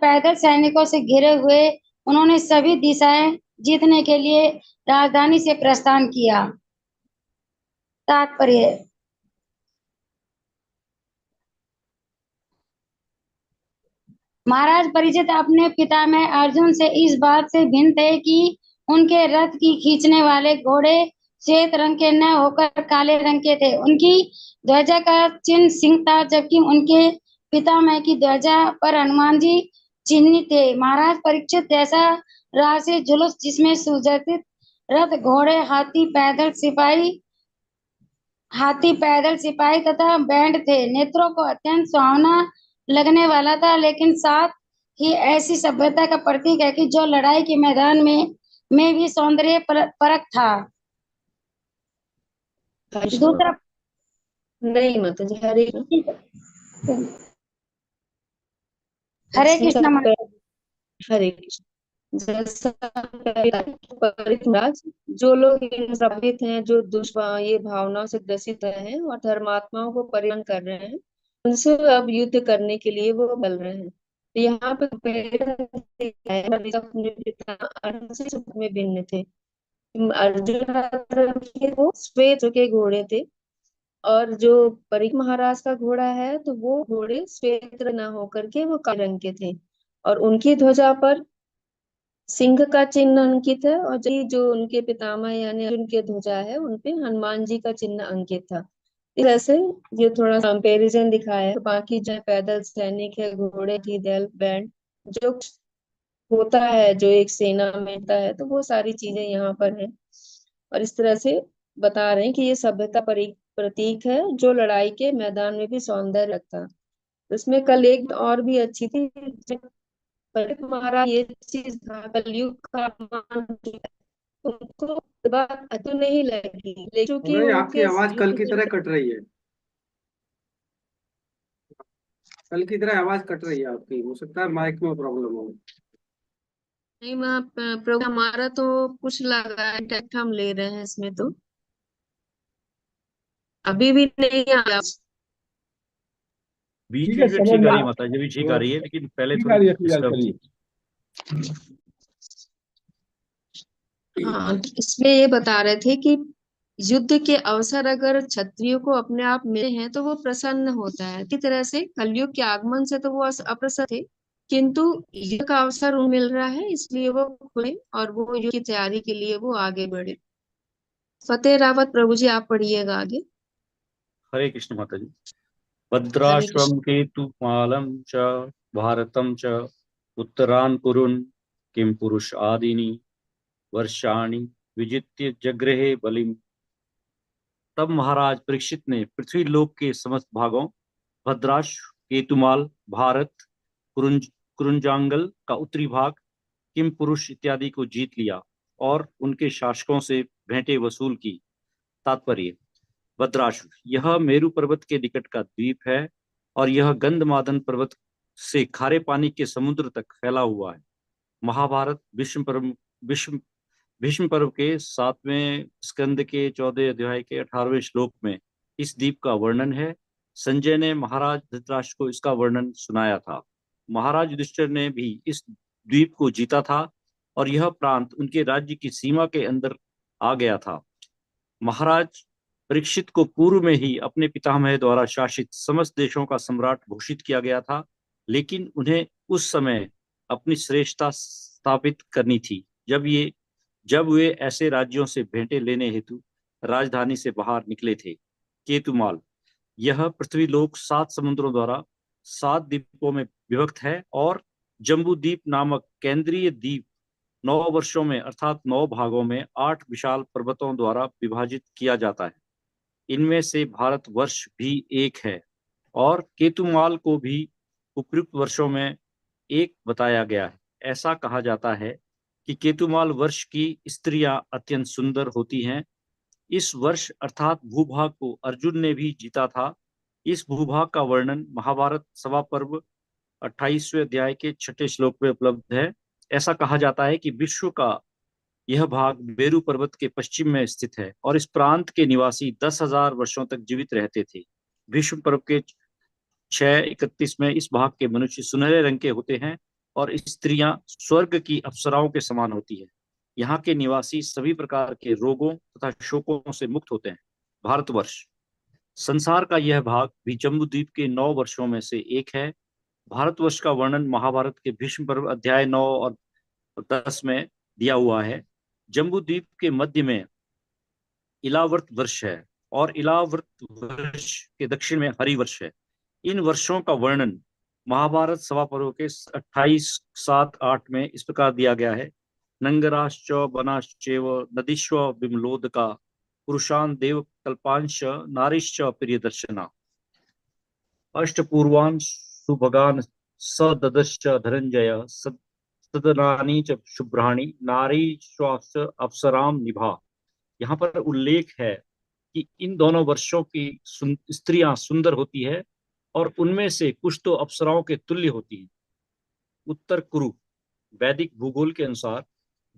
पैदल सैनिकों से घिरे हुए उन्होंने सभी दिशाएं जीतने के लिए राजधानी से प्रस्थान किया। तात्पर्य, महाराज परीक्षित अपने पितामह अर्जुन से इस बात से भिन्न थे कि उनके रथ की खींचने वाले घोड़े श्वेत रंग के न होकर काले रंग के थे। उनकी ध्वजा का चिन्ह सिंह था, जबकि उनके पितामह की ध्वजा पर हनुमान जी चिन्हित थे। महाराज परीक्षित जैसा राजसी जुलूस जिसमें सुसज्जित रथ, घोड़े, हाथी पैदल सिपाही तथा बैंड थे, नेत्रों को अत्यंत सुहावना लगने वाला था, लेकिन साथ ही ऐसी सभ्यता का प्रतीक है कि जो लड़ाई के मैदान में भी सौंदर्य परक था। दूसरा, नहीं माता जी, हरे हरे कृष्ण माता। हरे कृष्ण। जैसा परितराज, जो लोग इन श्रमित हैं, जो ये भावनाओं से ग्रसित हैं और धर्मात्माओं को परिवहन कर रहे हैं, उनसे अब युद्ध करने के लिए वो बल रहे हैं। तो यहाँ पे अपने पिता अर्जुन से में भिन्न थे। अर्जुन के वो श्वेत के घोड़े थे, और जो परीक्षित महाराज का घोड़ा है तो वो घोड़े श्वेत न होकर के वो काले रंग के थे, और उनकी ध्वजा पर सिंह का चिन्ह अंकित है, और जो उनके पितामह यानी अर्जुन के ध्वजा है उनपे हनुमान जी का चिन्ह अंकित था। इस तरह से ये थोड़ा कंपैरिजन दिखाया है। तो बाकी जो पैदल सैनिक है, घोड़े की दल, बैंड, जो होता है जो एक सेना में होता है, तो वो सारी चीजें यहाँ पर है। और इस तरह से बता रहे हैं कि ये सभ्यता प्रतीक है जो लड़ाई के मैदान में भी सौंदर्य रखता। उसमें कल एक और भी अच्छी थी, पर महाराज ये चीज था, कलयुग का मान जो है, उनको बात तो नहीं लगी, लेकिन क्योंकि भाई आपकी उनके आवाज कल की युद्ध तरह कट रही है। कल की तरह आवाज कट रही है आपकी, हो सकता है माइक में प्रॉब्लम हो। नहीं, प्रोग्राम हमारा तो कुछ लगा है, डायरेक्ट हम ले रहे हैं इसमें, तो अभी भी नहीं आया। बीच ठीक है, बीच में समझ ठीक आ में रही है माता जी, अभी ठीक आ रही है, लेकिन पहले ठीक आ थोड़ी रही है, क्लियर, डिस्टर्ब चलिए। थी। हाँ, तो इसमें ये बता रहे थे कि युद्ध के अवसर अगर क्षत्रियो को अपने आप मिले हैं तो वो प्रसन्न होता है। इसी तरह से कलयुग के आगमन से तो वो अप्रसन्न थे, किंतु युद्ध का अवसर उन्हें मिल रहा है, इसलिए वो खुले और वो युद्ध की तैयारी के लिए वो आगे बढ़े। फतेह रावत प्रभु जी, आप पढ़िएगा आगे। हरे कृष्ण माता जी। हरे भद्राश्वम कृष्ण। केतुमालं च भारतं च उत्तरान् कुरुन् किं पुरुष आदीनि वर्षाणि विजित्य जगृहे बलिम। तब महाराज परीक्षित ने पृथ्वी लोक के समस्त भागों, भद्राश्व, केतुमाल, भारत, कुरुंजांगल का उत्तरी भाग, किम पुरुष इत्यादि को जीत लिया और उनके शासकों से भेंटें वसूल की। तात्पर्य, भद्राश्व यह मेरु पर्वत के निकट का द्वीप है और यह गंधमादन पर्वत से खारे पानी के समुद्र तक फैला हुआ है। महाभारत भीष्म पर्व के 7वें स्कंद के 14 अध्याय के 18वें श्लोक में इस द्वीप का वर्णन है। संजय ने महाराज धृतराष्ट्र को इसका वर्णन सुनाया था। महाराज युधिष्ठिर ने भी इस द्वीप को जीता था और यह प्रांत उनके राज्य की सीमा के अंदर आ गया था। महाराज परीक्षित को पूर्व में ही अपने पितामह द्वारा शासित समस्त देशों का सम्राट घोषित किया गया था, लेकिन उन्हें उस समय अपनी श्रेष्ठता स्थापित करनी थी जब वे ऐसे राज्यों से भेंटें लेने हेतु राजधानी से बाहर निकले थे। केतुमाल यह पृथ्वी लोक 7 समुद्रों द्वारा 7 द्वीपों में विभक्त है और जम्बू द्वीप नामक केंद्रीय द्वीप 9 वर्षों में अर्थात 9 भागों में 8 विशाल पर्वतों द्वारा विभाजित किया जाता है। इनमें से भारत वर्ष भी एक है और केतुमाल को भी उपयुक्त वर्षों में एक बताया गया है। ऐसा कहा जाता है कि केतुमाल वर्ष की स्त्रियां अत्यंत सुंदर होती हैं। इस वर्ष अर्थात भूभाग को अर्जुन ने भी जीता था। इस भूभाग का वर्णन महाभारत सभा पर्व 28वें अध्याय के 6 श्लोक में उपलब्ध है। ऐसा कहा जाता है कि विश्व का यह भाग मेरु पर्वत के पश्चिम में स्थित है और इस प्रांत के निवासी 10,000 वर्षों तक जीवित रहते थे। भीष्म पर्व के 6:31 में इस भाग के मनुष्य सुनहरे रंग के होते हैं और स्त्रियां स्वर्ग की अप्सराओं के समान होती है। यहाँ के निवासी सभी प्रकार के रोगों तथा शोकों से मुक्त होते हैं। भारतवर्ष, संसार का यह भाग भी जम्बूद्वीप के 9 वर्षों में से एक है। भारतवर्ष का वर्णन महाभारत के भीष्म पर्व अध्याय 9 और 10 में दिया हुआ है। जम्बूद्वीप के मध्य में इलावर्त वर्ष है और इलावर्त वर्ष के दक्षिण में हरिवर्ष है। इन वर्षों का वर्णन महाभारत सभा पर्व के 28-7-8 में इस प्रकार दिया गया है। नंगराश्च वनाश्चैव नदीश्व विमलोदका पुरुषान देव कल्पांश नारीश्च प्रियदर्शना अष्टपूर्वान् सुभगान् सददश्च धनंजय सदनानि च शुभ्राणि नारीश्वास अप्सराम निभा। यहाँ पर उल्लेख है कि इन दोनों वर्षों की स्त्रियां सुंदर होती है और उनमें से कुछ तो अप्सराओं के तुल्य होती है। उत्तर कुरु, वैदिक भूगोल के अनुसार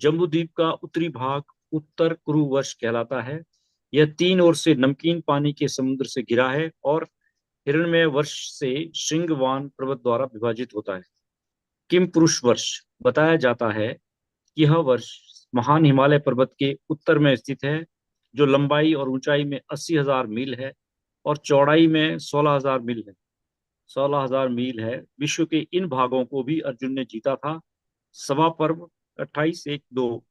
जम्बूद्वीप का उत्तरी भाग उत्तर कुरु वर्ष कहलाता है। यह 3 ओर से नमकीन पानी के समुद्र से घिरा है और हिरण्मय वर्ष से श्रृंगवान पर्वत द्वारा विभाजित होता है। किम पुरुष वर्ष बताया जाता है कि यह वर्ष महान हिमालय पर्वत के उत्तर में स्थित है, जो लंबाई और ऊंचाई में 80,000 मील है और चौड़ाई में 16,000 मील है। 16,000 मील है। विश्व के इन भागों को भी अर्जुन ने जीता था। सभा पर्व 28-1-2।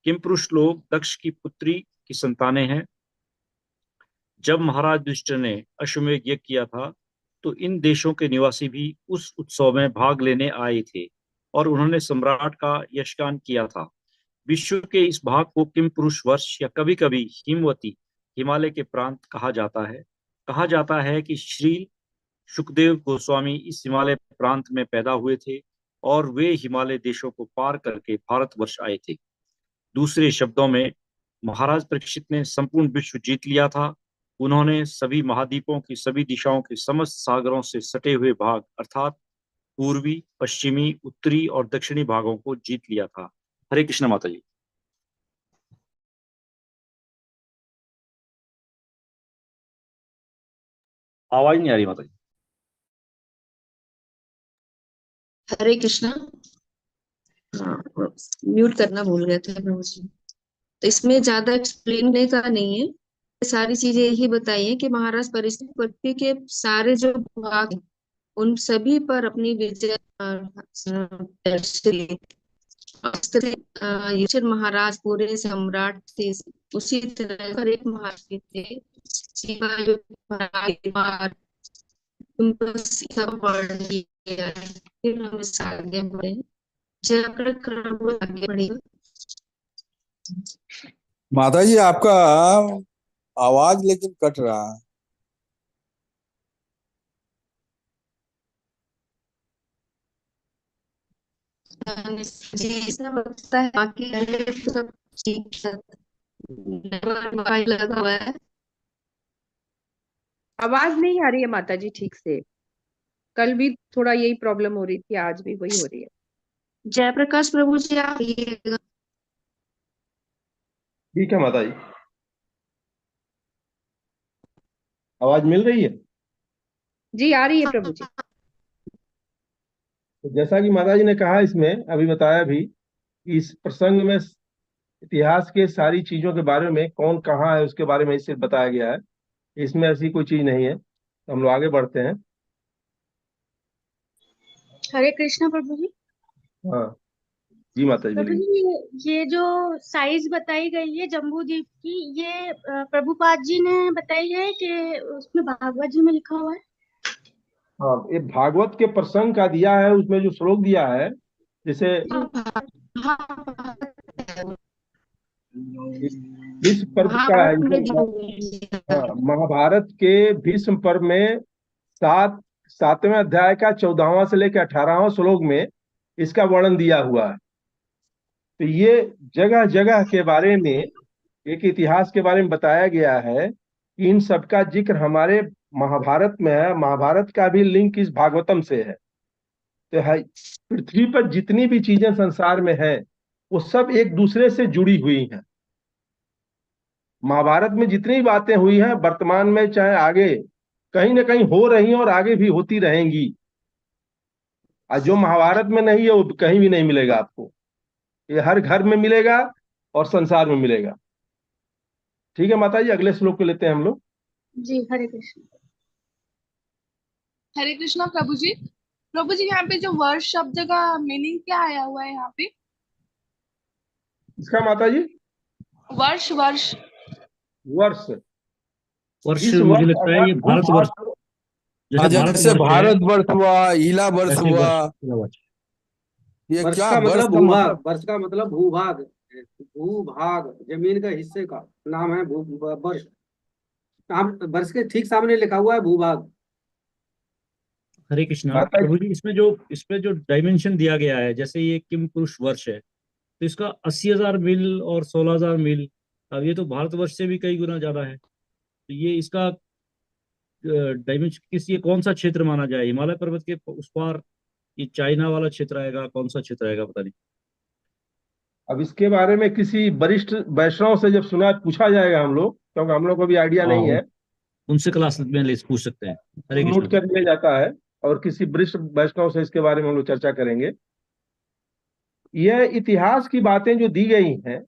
किमपुरुष लोग दक्ष की पुत्री की संतानें हैं। जब महाराज युधिष्ठिर ने अश्वमेध यज्ञ किया था तो इन देशों के निवासी भी उस उत्सव में भाग लेने आए थे और उन्होंने सम्राट का यशगान किया था। विश्व के इस भाग को किमपुरुष वर्ष या कभी कभी हिमवती हिमालय के प्रांत कहा जाता है। कहा जाता है कि श्री सुखदेव गोस्वामी इस हिमालय प्रांत में पैदा हुए थे और वे हिमालय देशों को पार करके भारतवर्ष आए थे। दूसरे शब्दों में महाराज परीक्षित ने संपूर्ण विश्व जीत लिया था। उन्होंने सभी महाद्वीपों की सभी दिशाओं के समस्त सागरों से सटे हुए भाग अर्थात पूर्वी, पश्चिमी, उत्तरी और दक्षिणी भागों को जीत लिया था। हरे कृष्ण माता जी। आवाज नहीं आ रही माता जी। हरे कृष्णा। हाँ, म्यूट करना भूल गए थे प्रभु जी। तो इसमें ज्यादा एक्सप्लेन करने का नहीं है, सारी चीजें यही बताई है कि महाराज पृथ्वी के सारे जो भाग हैं, उन सभी पर अपनी विजय युधिष्ठिर महाराज पूरे सम्राट थे। उसी तरह पर एक महाराज थे शिवा जो सब वर्णन किया है। फिर हम इस आगे बढ़े, जय क्रम आगे बढ़ेगा। माता जी आपका आवाज लेकिन कट रहा है। जी ऐसा लगता है बाकी सब ठीक है, लगा हुआ है। आवाज नहीं आ रही है माता जी ठीक से। कल भी थोड़ा यही प्रॉब्लम हो रही थी, आज भी वही हो रही है। जयप्रकाश प्रभु जी आप आइएगा। ठीक है माता जी, आवाज मिल रही है? जी आ रही है प्रभु जी। तो जैसा कि माता जी ने कहा, इसमें अभी बताया भी, इस प्रसंग में इतिहास के सारी चीजों के बारे में कौन कहाँ है उसके बारे में सिर्फ बताया गया है। इसमें ऐसी कोई चीज नहीं है। तो हम लोग आगे बढ़ते हैं। हरे कृष्णा प्रभु जी। हाँ जी माता जी प्रभु बोलिए। जी ये जो साइज बताई गई है जम्बू द्वीप की, ये प्रभुपाद जी ने बताई है कि उसमें भागवत जी में लिखा हुआ है? हाँ, ये भागवत के प्रसंग का दिया है, उसमें जो श्लोक दिया है, जैसे भीष्म पर्व का है। हाँ, महाभारत के भीष्म पर्व में 7वें अध्याय का 14वां से लेकर 18वां श्लोक में इसका वर्णन दिया हुआ है। तो ये जगह जगह के बारे में, एक इतिहास के बारे में बताया गया है कि इन सब का जिक्र हमारे महाभारत में है। महाभारत का भी लिंक इस भागवतम से है। तो है पृथ्वी पर जितनी भी चीजें संसार में है वो सब एक दूसरे से जुड़ी हुई हैं। महाभारत में जितनी बातें हुई हैं वर्तमान में चाहे आगे कहीं ना कहीं हो रही हैं और आगे भी होती रहेंगी। और जो महाभारत में नहीं है वो कहीं भी नहीं मिलेगा आपको। ये हर घर में मिलेगा और संसार में मिलेगा। ठीक है माता जी, अगले श्लोक को लेते हैं हम लोग। जी, हरे कृष्ण। हरे कृष्णा प्रभु जी। प्रभु जी, यहाँ पे जो वर्ष शब्द का मीनिंग क्या आया हुआ है यहाँ पे? इसका माता जी वर्ष वर्ष वर्ष, वर्ष इस मुझे वर्ष लगता है ये अर्थात भारतवर्ष, हाँ, जैसे जैसे भारतवर्ष है भारतवर्ष हुआ, इला वर्ष ऐसे हुआ, वर्ष। ये वर्ष क्या का वर्ष मतलब का भूभाग, मतलब? वर्ष का मतलब भूभाग, भूभाग जमीन का हिस्से का नाम है वर्ष। आप वर्ष के ठीक सामने लिखा हुआ है भूभाग। हरे कृष्णा माता जी प्रभु जी, इसमें जो डायमेंशन दिया गया है, जैसे ये किम पुरुष वर्ष है, तो इसका 80,000 मील और 16,000 मील, अब ये तो भारतवर्ष से भी कई गुना ज्यादा है। तो ये इसका डायमेंशन ये कौन सा क्षेत्र माना जाए? हिमालय पर्वत के उस पार, ये चाइना वाला क्षेत्र आएगा, कौन सा क्षेत्र आएगा पता नहीं। अब इसके बारे में किसी वरिष्ठ वैष्णव से जब सुना पूछा जाएगा हम लोग, क्योंकि हम लोग को भी आइडिया हाँ, नहीं है, उनसे क्लास में ले पूछ सकते हैं। हरे नोट कृष्णा। कर लिया जाता है और किसी वरिष्ठ वैष्णव से इसके बारे में हम लोग चर्चा करेंगे। यह इतिहास की बातें जो दी गई हैं,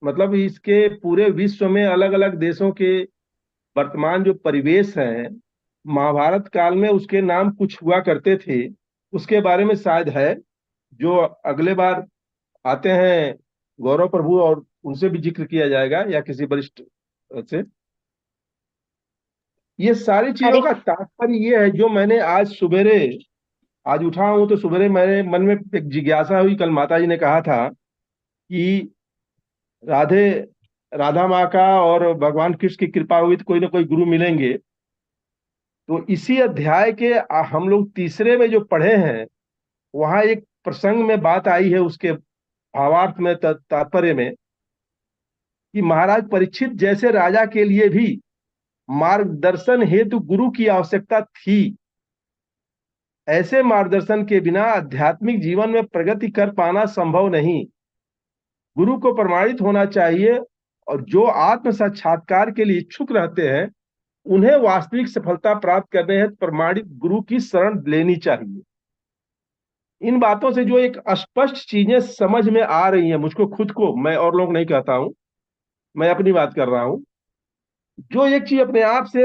मतलब इसके पूरे विश्व में अलग अलग देशों के वर्तमान जो परिवेश है, महाभारत काल में उसके नाम कुछ हुआ करते थे, उसके बारे में शायद है, जो अगले बार आते हैं गौरव प्रभु और उनसे भी जिक्र किया जाएगा या किसी वरिष्ठ से। ये सारी चीजों का तात्पर्य ये है, जो मैंने आज सवेरे, आज उठा हूं तो सवेरे मेरे मन में एक जिज्ञासा हुई। कल माता जी ने कहा था कि राधे राधा माँ का और भगवान कृष्ण की कृपा हुई तो कोई ना कोई गुरु मिलेंगे। तो इसी अध्याय के हम लोग तीसरे में जो पढ़े हैं, वहां एक प्रसंग में बात आई है, उसके भावार्थ में तात्पर्य में, कि महाराज परीक्षित जैसे राजा के लिए भी मार्गदर्शन हेतु गुरु की आवश्यकता थी। ऐसे मार्गदर्शन के बिना आध्यात्मिक जीवन में प्रगति कर पाना संभव नहीं। गुरु को प्रमाणित होना चाहिए और जो आत्म साक्षात्कार के लिए इच्छुक रहते हैं उन्हें वास्तविक सफलता प्राप्त करने हेतु प्रमाणित गुरु की शरण लेनी चाहिए। इन बातों से जो एक स्पष्ट चीजें समझ में आ रही हैं मुझको खुद को, मैं और लोग नहीं कहता हूं, मैं अपनी बात कर रहा हूं, जो एक चीज अपने आप से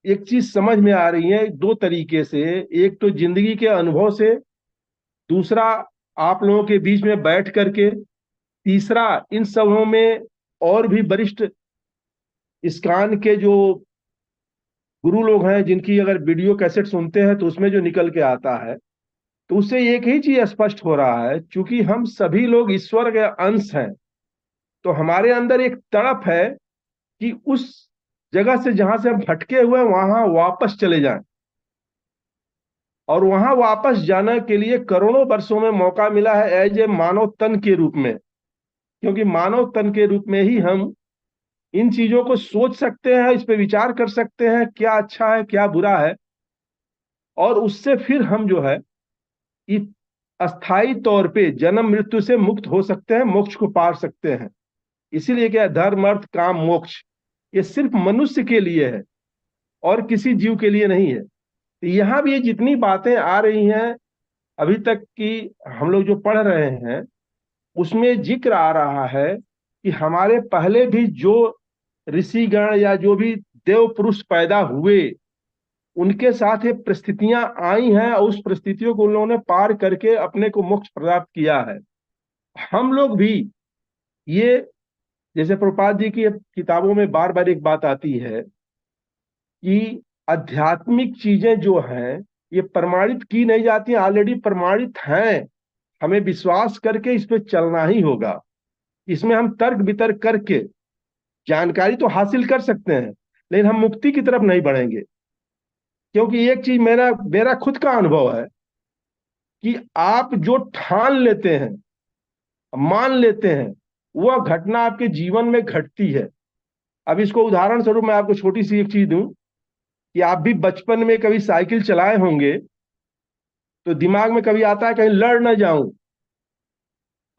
एक चीज समझ में आ रही है दो तरीके से। एक तो जिंदगी के अनुभव से, दूसरा आप लोगों के बीच में बैठ करके, तीसरा इन सभों में और भी वरिष्ठ इस्कॉन के जो गुरु लोग हैं, जिनकी अगर वीडियो कैसेट सुनते हैं तो उसमें जो निकल के आता है, तो उससे एक ही चीज स्पष्ट हो रहा है, चूंकि हम सभी लोग ईश्वर के अंश हैं, तो हमारे अंदर एक तड़प है कि उस जगह से जहां से हम भटके हुए वहां वापस चले जाएं। और वहां वापस जाने के लिए करोड़ों वर्षों में मौका मिला है एज ए मानव तन के रूप में, क्योंकि मानव तन के रूप में ही हम इन चीजों को सोच सकते हैं, इस पे विचार कर सकते हैं, क्या अच्छा है क्या बुरा है, और उससे फिर हम जो है अस्थाई तौर पे जन्म मृत्यु से मुक्त हो सकते हैं, मोक्ष को पा सकते हैं। इसीलिए क्या धर्म अर्थ काम मोक्ष, ये सिर्फ मनुष्य के लिए है और किसी जीव के लिए नहीं है। तो यहाँ भी ये जितनी बातें आ रही हैं अभी तक की हम लोग जो पढ़ रहे हैं, उसमें जिक्र आ रहा है कि हमारे पहले भी जो ऋषिगण या जो भी देव पुरुष पैदा हुए, उनके साथ ये परिस्थितियां आई हैं और उस परिस्थितियों को उन लोगों ने पार करके अपने को मोक्ष प्राप्त किया है। हम लोग भी ये, जैसे प्रभुपाद जी की किताबों में बार बार एक बात आती है कि आध्यात्मिक चीजें जो हैं ये प्रमाणित की नहीं जाती, ऑलरेडी प्रमाणित हैं, हमें विश्वास करके इस पे चलना ही होगा। इसमें हम तर्क वितर्क करके जानकारी तो हासिल कर सकते हैं, लेकिन हम मुक्ति की तरफ नहीं बढ़ेंगे। क्योंकि एक चीज मेरा खुद का अनुभव है कि आप जो ठान लेते हैं, मान लेते हैं, वह घटना आपके जीवन में घटती है। अब इसको उदाहरण स्वरूप मैं आपको छोटी सी एक चीज दूं कि आप भी बचपन में कभी साइकिल चलाए होंगे तो दिमाग में कभी आता है कहीं लड़ न जाऊं,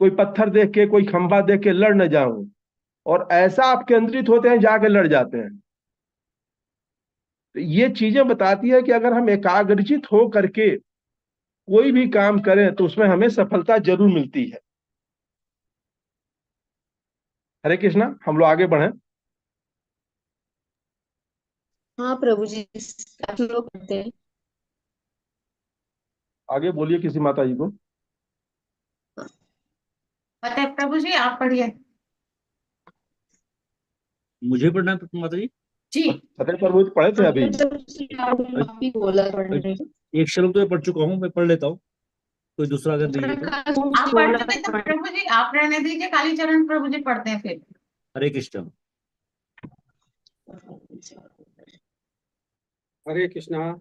कोई पत्थर देख के, कोई खंभा देख के लड़ न जाऊं, और ऐसा आप केंद्रित होते हैं, जाके लड़ जाते हैं। तो ये चीजें बताती है कि अगर हम एकाग्रचित हो करके कोई भी काम करें तो उसमें हमें सफलता जरूर मिलती है। हरे कृष्णा, हम लोग आगे बढ़े। हाँ प्रभु जी, काफी लोग करते हैं। आगे बोलिए किसी माता जी को। फतेह प्रभु जी, आप पढ़िए। मुझे पढ़ना है माता जी? जी। फतेह प्रभु पढ़े थे अभी। जब श्री राम ने अ- अभी बोला पढ़ने को। एक श्लोक तो मैं पढ़ चुका हूँ, मैं पढ़ लेता हूँ, कोई दूसरा अगर नहीं है तो। आप पढ़ चुके तो प्रभु जी आप रहने दीजिए, कालीचरण प्रभु जी पढ़ते हैं फिर। हरे कृष्ण। हरे कृष्णा।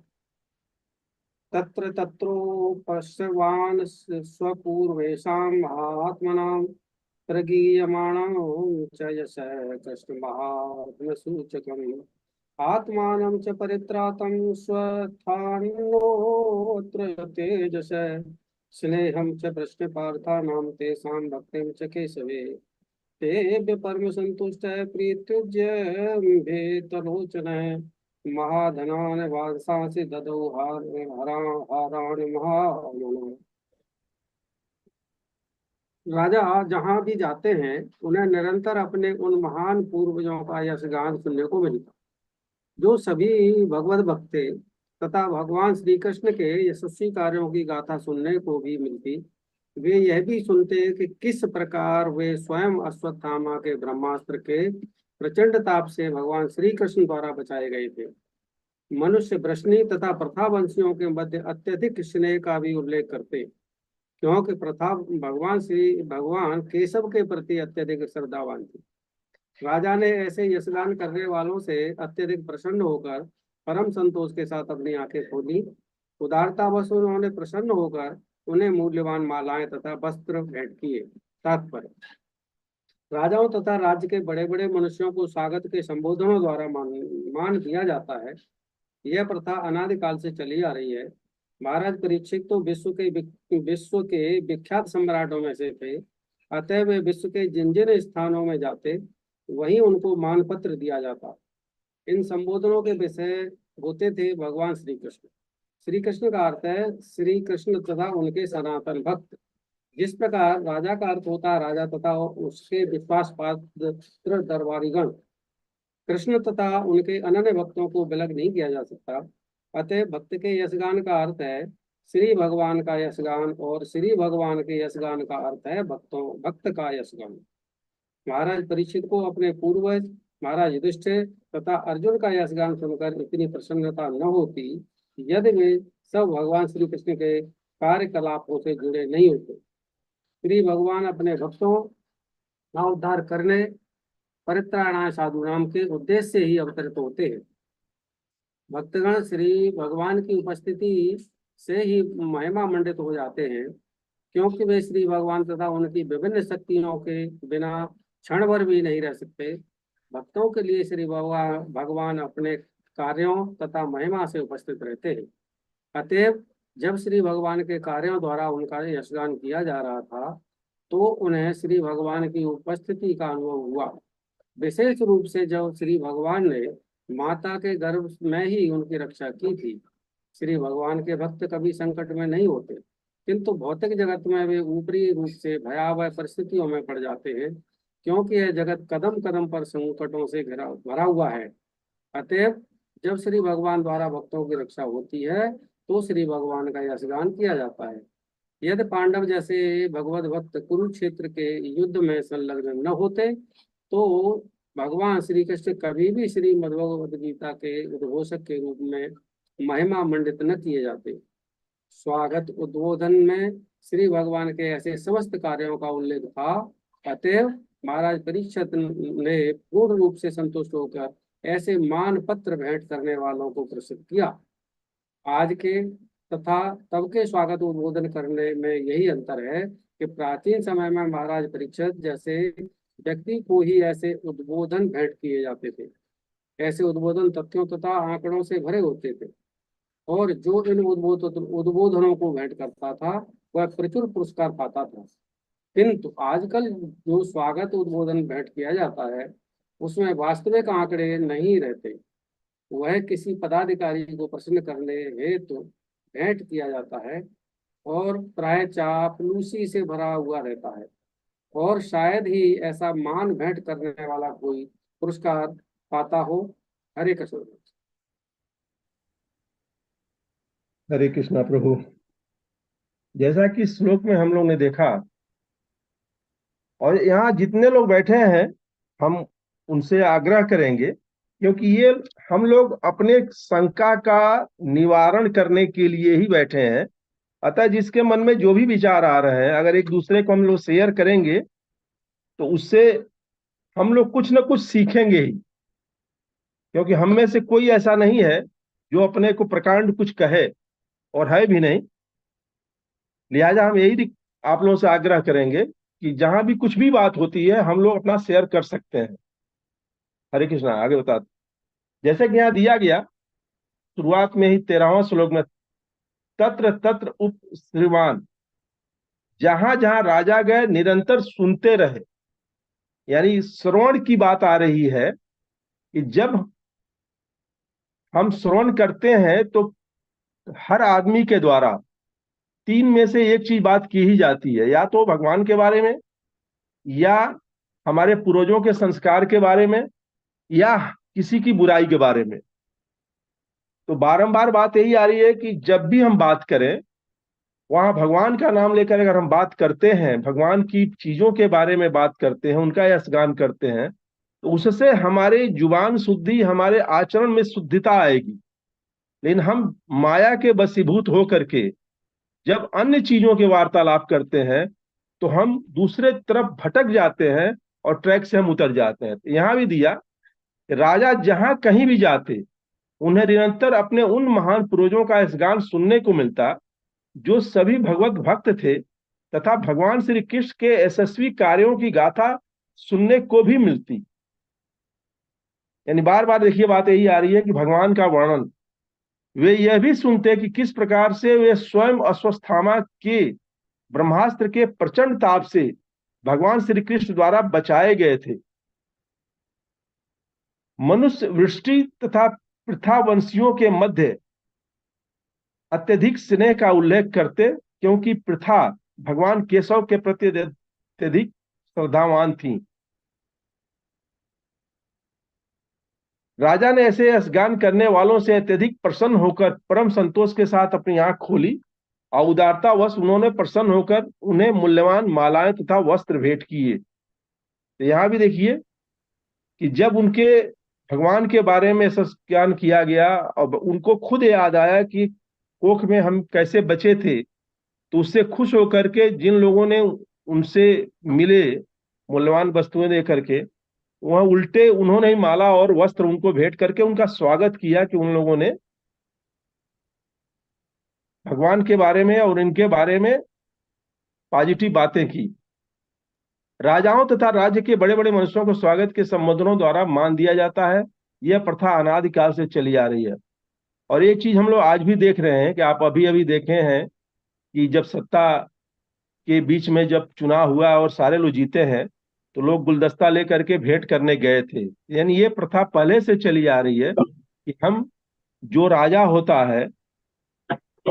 तत्र तत्रोपश्यवान् स्वपूर्वेषां महात्मनां प्रगीयमाणं च यशः कृष्णमहात्मसूचकम् आत्मानं च परित्रातं स्वस्थानोऽत्र तेजसः स्नेहं च प्रश्नपार्थानां तेषां भक्तिं च केशवे तेभ्य परम संतुष्ट प्रीत्युज्य भेतलोचन महाधनान वांसांसि ददौ हाराणि महामनो। राजा जहाँ भी जाते हैं उन्हें निरंतर अपने उन महान पूर्वजों का यशगान सुनने को मिलता, जो सभी भगवत भक्त थे, तथा भगवान श्री कृष्ण के यशस्वी कार्यों की गाथा सुनने को भी मिलती। वे यह भी सुनते कि किस प्रकार वे स्वयं अश्वत्थामा के ब्रह्मास्त्र के प्रचंड ताप से भगवान श्री कृष्ण द्वारा बचाए गए थे। मनुष्य वृष्णि तथा प्रथावंशियों के मध्य अत्यधिक स्नेह का भी उल्लेख करते, क्योंकि प्रथा भगवान केशव के प्रति अत्यधिक श्रद्धावान थे। राजा ने ऐसे यशगान करने वालों से अत्यधिक प्रसन्न होकर परम संतोष के साथ अपनी आंखें खोली। उदारतावश उन्होंने प्रसन्न होकर उन्हें मूल्यवान मालाएं तथा वस्त्र भेंट किए। तात्पर्य, राजाओं तथा राज्य के बड़े बड़े मनुष्यों को स्वागत के संबोधनों द्वारा मान दिया जाता है। यह प्रथा अनादिकाल से चली आ रही है। महाराज परीक्षित तो विश्व के विख्यात सम्राटों में से थे, अतः वे विश्व के जिन जिन स्थानों में जाते वहीं उनको मानपत्र दिया जाता। इन संबोधनों के विषय होते थे भगवान श्री कृष्ण। श्री कृष्ण का अर्थ है श्री कृष्ण तथा उनके सनातन भक्त। जिस प्रकार राजा का अर्थ होता है राजा तथा उसके विश्वास पात्र दरबारीगण, कृष्ण तथा उनके अनन्य भक्तों को विलग नहीं किया जा सकता। अतः भक्त के यशगान का अर्थ है श्री भगवान का यशगान, और श्री भगवान के यशगान का अर्थ है भक्त का यशगान। महाराज परीक्षित को अपने पूर्वज महाराज युधिष्ठिर तथा अर्जुन का यशगान सुनकर इतनी प्रसन्नता न होती यदि वे सब भगवान श्री कृष्ण के कार्यकलापों से जुड़े नहीं होते। श्री भगवान अपने भक्तों का उद्धार करने, परित्राणाय साधुनाम के उद्देश्य से ही अवतरित होते हैं। भक्तगण श्री भगवान की उपस्थिति से ही महिमा मंडित हो जाते हैं, क्योंकि वे श्री भगवान तथा उनकी विभिन्न शक्तियों के बिना क्षण भर भी नहीं रह सकते। भक्तों के लिए श्री भगवान अपने कार्यों तथा महिमा से उपस्थित रहते हैं। अतएव जब श्री भगवान के कार्यों द्वारा उनका यशगान किया जा रहा था तो उन्हें श्री भगवान की उपस्थिति का अनुभव हुआ। विशेष रूप से जब श्री भगवान ने माता के गर्भ में ही उनकी रक्षा की थी। श्री भगवान के भक्त कभी संकट में नहीं होते, किंतु भौतिक जगत में वे ऊपरी रूप से भयावह परिस्थितियों में पड़ जाते हैं, क्योंकि यह जगत कदम कदम पर संकटों से भरा हुआ है। अतएव जब श्री भगवान द्वारा भक्तों की रक्षा होती है तो श्री भगवान का यशगान किया जाता है। यदि पांडव जैसे भगवत भक्त कुरुक्षेत्र के युद्ध में संलग्न न होते तो भगवान श्री कृष्ण कभी भी श्री मद्भगवत गीता के उद्घोषक के रूप में महिमा मंडित न किए जाते। स्वागत उद्बोधन में श्री भगवान के ऐसे समस्त कार्यों का उल्लेख था। अतएव महाराज परीक्षित ने पूर्ण रूप से संतुष्ट होकर ऐसे मान पत्र भेंट करने वालों को प्रसिद्ध किया। आज के तथा तब के स्वागत उद्बोधन करने में यही अंतर है कि प्राचीन समय में महाराज परीक्षित जैसे व्यक्ति को ही ऐसे उद्बोधन भेंट किए जाते थे। ऐसे उद्बोधन तथ्यों तथा आंकड़ों से भरे होते थे, और जो इन उद्बोधनों को भेंट करता था वह प्रचुर पुरस्कार पाता था। किंतु आजकल जो स्वागत उद्बोधन भेंट किया जाता है उसमें वास्तविक आंकड़े नहीं रहते। वह किसी पदाधिकारी को प्रसन्न करने हेतु भेंट किया जाता है। और प्राय चापलूसी से भरा हुआ रहता है, और शायद ही ऐसा मान भेंट करने वाला कोई पुरस्कार पाता हो। हरे कृष्ण। हरे कृष्णा प्रभु। जैसा कि श्लोक में हम लोग ने देखा, और यहाँ जितने लोग बैठे हैं हम उनसे आग्रह करेंगे, क्योंकि ये हम लोग अपने शंका का निवारण करने के लिए ही बैठे हैं। अतः जिसके मन में जो भी विचार आ रहे हैं, अगर एक दूसरे को हम लोग शेयर करेंगे तो उससे हम लोग कुछ ना कुछ सीखेंगे ही, क्योंकि हम में से कोई ऐसा नहीं है जो अपने को प्रकांड कुछ कहे, और है भी नहीं। लिहाजा हम यही आप लोगों से आग्रह करेंगे कि जहां भी कुछ भी बात होती है हम लोग अपना शेयर कर सकते हैं। हरे कृष्णा। आगे बता, जैसे कि यहाँ दिया गया शुरुआत में ही 13वां श्लोक में, तत्र तत्र उप श्रीमान, जहां जहां राजा गए निरंतर सुनते रहे। यानी श्रवण की बात आ रही है कि जब हम श्रवण करते हैं तो हर आदमी के द्वारा 3 में से एक चीज बात की ही जाती है, या तो भगवान के बारे में, या हमारे पूर्वजों के संस्कार के बारे में, या किसी की बुराई के बारे में। तो बारंबार बात यही आ रही है कि जब भी हम बात करें, वहां भगवान का नाम लेकर अगर हम बात करते हैं, भगवान की चीजों के बारे में बात करते हैं, उनका यशगान करते हैं, तो उससे हमारे जुबान शुद्धि, हमारे आचरण में शुद्धता आएगी। लेकिन हम माया के वशीभूत होकर के जब अन्य चीजों के वार्तालाप करते हैं तो हम दूसरे तरफ भटक जाते हैं और ट्रैक से हम उतर जाते हैं। यहां भी दिया, राजा जहां कहीं भी जाते उन्हें निरंतर अपने उन महान पूर्वजों का यशगान सुनने को मिलता जो सभी भगवत भक्त थे, तथा भगवान श्री कृष्ण के यशस्वी कार्यों की गाथा सुनने को भी मिलती। यानी बार बार देखिए बात यही आ रही है कि भगवान का वर्णन, वे यह भी सुनते कि किस प्रकार से वे स्वयं अश्वत्थामा के ब्रह्मास्त्र के प्रचंड ताप से भगवान श्री कृष्ण द्वारा बचाए गए थे। मनुष्य वृष्टि तथा पृथावंशियों के मध्य अत्यधिक स्नेह का उल्लेख करते, क्योंकि पृथा भगवान केशव के प्रति अत्यधिक श्रद्धावान थी। राजा ने ऐसे यशगान करने वालों से अत्यधिक प्रसन्न होकर परम संतोष के साथ अपनी आंख खोली, और उदारतावश उन्होंने प्रसन्न होकर उन्हें मूल्यवान मालाएं तथा वस्त्र भेंट किए। तो यहां भी देखिए कि जब उनके भगवान के बारे में ज्ञान किया गया और उनको खुद याद आया कि कोख में हम कैसे बचे थे, तो उससे खुश होकर के जिन लोगों ने उनसे मिले मूल्यवान वस्तुएं दे करके, वह उल्टे उन्होंने ही माला और वस्त्र उनको भेंट करके उनका स्वागत किया कि उन लोगों ने भगवान के बारे में और इनके बारे में पॉजिटिव बातें की। राजाओं तथा राज्य के बड़े बड़े मनुष्यों को स्वागत के संबोधनों द्वारा मान दिया जाता है। यह प्रथा अनादिकाल से चली आ रही है। और एक चीज हम लोग आज भी देख रहे हैं कि आप अभी अभी देखे हैं कि जब सत्ता के बीच में जब चुनाव हुआ और सारे लोग जीते हैं, तो लोग गुलदस्ता लेकर के भेंट करने गए थे। यानी ये प्रथा पहले से चली आ रही है कि हम, जो राजा होता है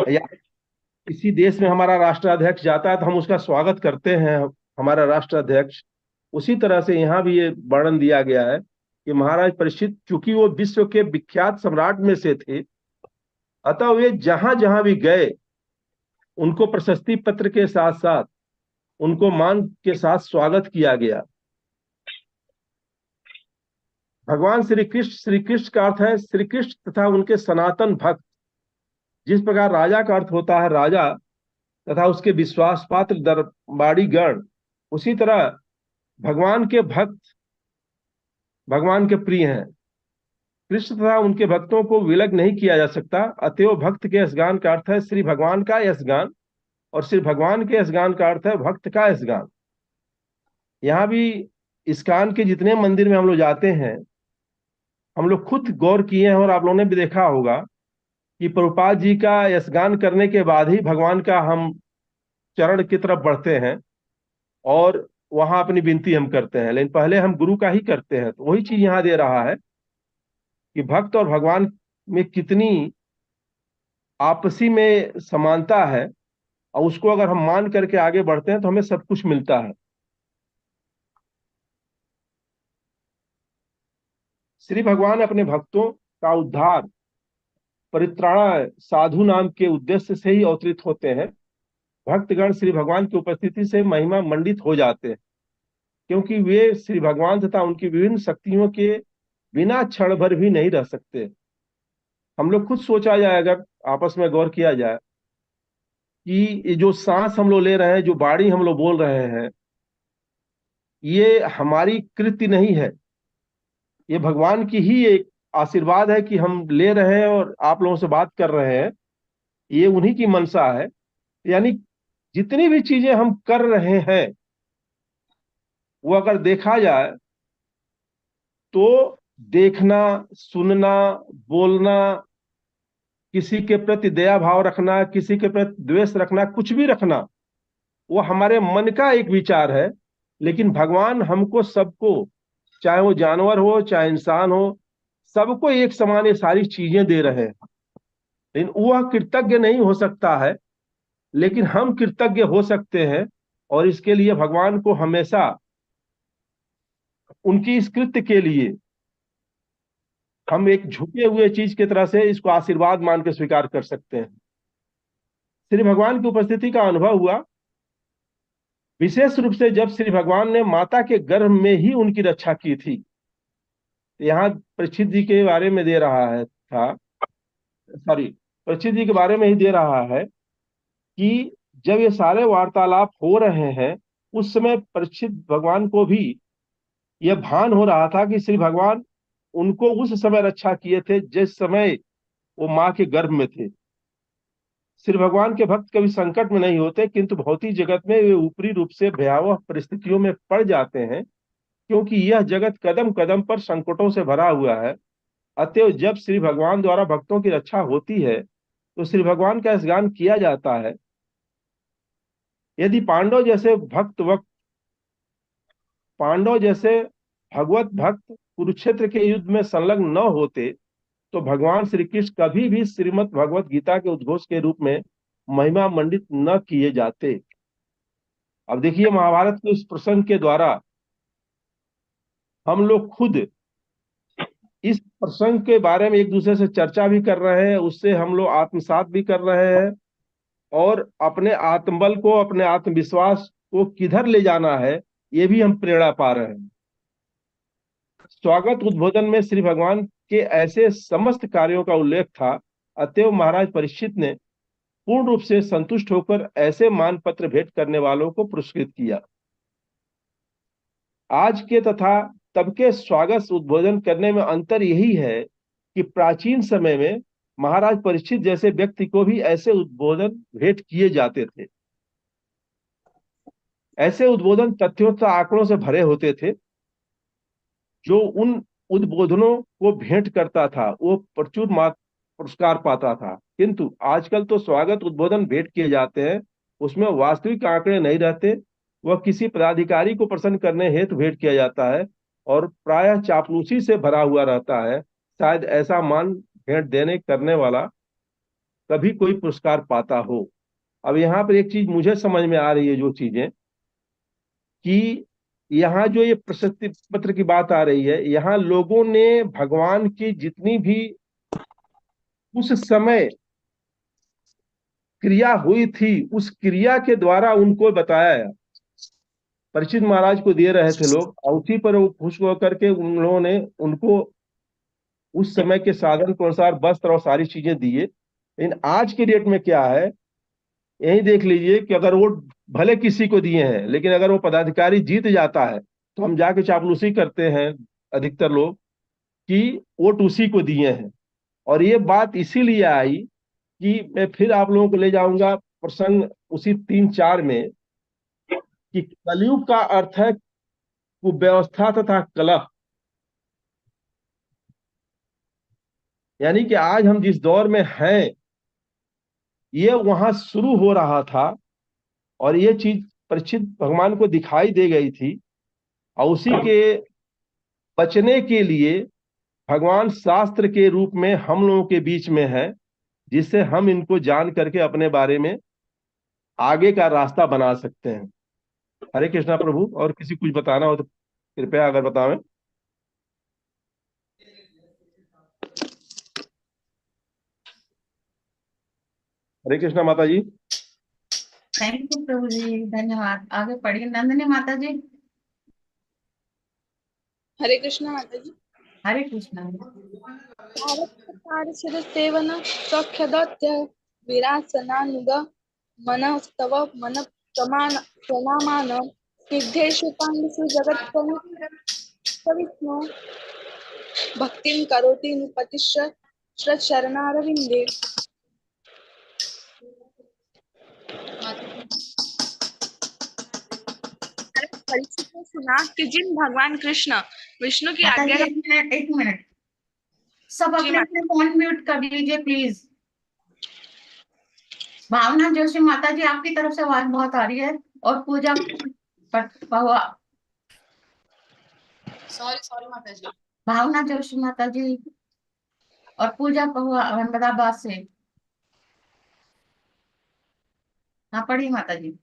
या किसी देश में हमारा राष्ट्राध्यक्ष जाता है तो हम उसका स्वागत करते हैं, हमारा राष्ट्राध्यक्ष। उसी तरह से यहाँ भी ये वर्णन दिया गया है कि महाराज परीक्षित, चूंकि वो विश्व के विख्यात सम्राट में से थे, अतः वे जहां जहां भी गए उनको प्रशस्ति पत्र के साथ साथ उनको मान के साथ स्वागत किया गया। भगवान श्री कृष्ण का अर्थ है श्री कृष्ण तथा उनके सनातन भक्त। जिस प्रकार राजा का अर्थ होता है राजा तथा उसके विश्वास पात्र दरबारी गण, उसी तरह भगवान के भक्त भगवान के प्रिय हैं। कृष्ण तथा उनके भक्तों को विलग नहीं किया जा सकता। अतएव भक्त के यशगान का अर्थ है श्री भगवान का यशगान, और श्री भगवान के यशगान का अर्थ है भक्त का यशगान। यहाँ भी इस्कॉन के जितने मंदिर में हम लोग जाते हैं, हम लोग खुद गौर किए हैं और आप लोगों ने भी देखा होगा कि प्रभुपाद जी का यशगान करने के बाद ही भगवान का हम चरण की तरफ बढ़ते हैं और वहां अपनी विनती हम करते हैं, लेकिन पहले हम गुरु का ही करते हैं। तो वही चीज यहाँ दे रहा है कि भक्त और भगवान में कितनी आपसी में समानता है, और उसको अगर हम मान करके आगे बढ़ते हैं तो हमें सब कुछ मिलता है। श्री भगवान अपने भक्तों का उद्धार परित्राण साधु नाम के उद्देश्य से ही अवतरित होते हैं। भक्तगण श्री भगवान की उपस्थिति से महिमा मंडित हो जाते हैं, क्योंकि वे श्री भगवान तथा उनकी विभिन्न शक्तियों के बिना क्षण भर भी नहीं रह सकते। हम लोग खुद सोचा जाए, अगर आपस में गौर किया जाए कि ये जो सांस हम लोग ले रहे हैं, जो वाणी हम लोग बोल रहे हैं, ये हमारी कृति नहीं है, ये भगवान की ही एक आशीर्वाद है कि हम ले रहे हैं और आप लोगों से बात कर रहे हैं। ये उन्हीं की मनसा है। यानी जितनी भी चीजें हम कर रहे हैं वो अगर देखा जाए तो देखना, सुनना, बोलना, किसी के प्रति दया भाव रखना, किसी के प्रति द्वेष रखना, कुछ भी रखना, वो हमारे मन का एक विचार है। लेकिन भगवान हमको सबको, चाहे वो जानवर हो चाहे इंसान हो, सबको एक समान ये सारी चीजें दे रहे हैं। लेकिन वह कृतज्ञ नहीं हो सकता है, लेकिन हम कृतज्ञ हो सकते हैं। और इसके लिए भगवान को हमेशा उनकी इस कृत्य के लिए हम एक झुके हुए चीज की तरह से इसको आशीर्वाद मान के स्वीकार कर सकते हैं। श्री भगवान की उपस्थिति का अनुभव हुआ विशेष रूप से जब श्री भगवान ने माता के गर्भ में ही उनकी रक्षा की थी। यहाँ परीक्षित जी के बारे में दे रहा है परीक्षित जी के बारे में ही दे रहा है कि जब ये सारे वार्तालाप हो रहे हैं, उस समय परीक्षित भगवान को भी यह भान हो रहा था कि श्री भगवान उनको उस समय रक्षा किए थे जिस समय वो माँ के गर्भ में थे। श्री भगवान के भक्त कभी संकट में नहीं होते, किंतु भौतिक जगत में वे ऊपरी रूप से भयावह परिस्थितियों में पड़ जाते हैं, क्योंकि यह जगत कदम कदम पर संकटों से भरा हुआ है। अतएव जब श्री भगवान द्वारा भक्तों की रक्षा होती है तो श्री भगवान का स्गान किया जाता है। यदि पांडव जैसे भगवत भक्त कुरुक्षेत्र के युद्ध में संलग्न न होते तो भगवान श्री कृष्ण कभी भी श्रीमद् भगवत गीता के उद्घोष के रूप में महिमा मंडित न किए जाते। अब देखिए, महाभारत के इस प्रसंग के द्वारा हम लोग खुद इस प्रसंग के बारे में एक दूसरे से चर्चा भी कर रहे हैं, उससे हम लोग आत्मसात भी कर रहे हैं और अपने आत्मबल को, अपने आत्मविश्वास को किधर ले जाना है ये भी हम प्रेरणा पा रहे हैं। स्वागत उद्बोधन में श्री भगवान के ऐसे समस्त कार्यों का उल्लेख था। अतएव महाराज परीक्षित ने पूर्ण रूप से संतुष्ट होकर ऐसे मान पत्र भेंट करने वालों को पुरस्कृत किया। आज के तथा तब के स्वागत उद्बोधन करने में अंतर यही है कि प्राचीन समय में महाराज परीक्षित जैसे व्यक्ति को भी ऐसे उद्बोधन भेंट किए जाते थे। ऐसे उद्बोधन तथ्यों तथा आंकड़ों से भरे होते थे। जो उन उद्बोधनों को भेंट करता था वो प्रचुर पुरस्कार पाता था। किंतु आजकल तो स्वागत उद्बोधन भेंट किए जाते हैं, उसमें वास्तविक आंकड़े नहीं रहते, वह किसी पदाधिकारी को प्रसन्न करने हेतु भेंट किया जाता है और प्रायः चापलूसी से भरा हुआ रहता है। शायद ऐसा मान भेंट देने करने वाला कभी कोई पुरस्कार पाता हो। अब यहाँ पर एक चीज मुझे समझ में आ रही है, जो चीजें कि यहाँ जो ये प्रशस्ति पत्र की बात आ रही है, यहाँ लोगों ने भगवान की जितनी भी उस समय क्रिया हुई थी, उस क्रिया के द्वारा उनको बताया। परीक्षित महाराज को दे रहे थे लोग, और उसी पर वो खुश होकर के उन लोगों ने उनको उस समय के साधन के अनुसार वस्त्र और सारी चीजें दिए। लेकिन आज के डेट में क्या है, यही देख लीजिए कि अगर वो भले किसी को दिए हैं, लेकिन अगर वो पदाधिकारी जीत जाता है तो हम जाके चापलूसी करते हैं अधिकतर लोग कि वोट उसी को दिए हैं। और ये बात इसीलिए आई कि मैं फिर आप लोगों को ले जाऊंगा प्रसंग उसी 3-4 में कि कलयुग का अर्थ है कुव्यवस्था तथा कलह। यानी कि आज हम जिस दौर में हैं ये वहां शुरू हो रहा था और ये चीज परीक्षित भगवान को दिखाई दे गई थी, और उसी के बचने के लिए भगवान शास्त्र के रूप में हम लोगों के बीच में है, जिससे हम इनको जान करके अपने बारे में आगे का रास्ता बना सकते हैं। हरे कृष्णा प्रभु। और किसी कुछ बताना हो तो कृपया अगर बतावें। हरे कृष्णा माता जी। थैंक यू प्रभु जी, धन्यवाद। आगे पढ़िए नंदिनी माता जी। हरे कृष्णा माता जी। हरे कृष्णा। सेवन सख्यदत्य विरासनानुग मनस्तव मन प्रमाण प्रणामान सिद्धेषु पाण्डुषु जगत्विष्णु भक्तिं करोति नुपतिश्च शरणारविंदे। परीक्षित ने सुना कि जिन भगवान कृष्ण विष्णु की माता आज्ञा जी, एक मिनट सब जी अपने अपने फोन म्यूट कर लीजिए प्लीज। भावना जोशी माता जी, आपकी तरफ से आवाज बहुत आ रही है। और पूजा पहुआ। सॉरी माता जी। भावना जोशी माता जी और पूजा पहुआ अहमदाबाद से। हाँ पढ़िए माता जी।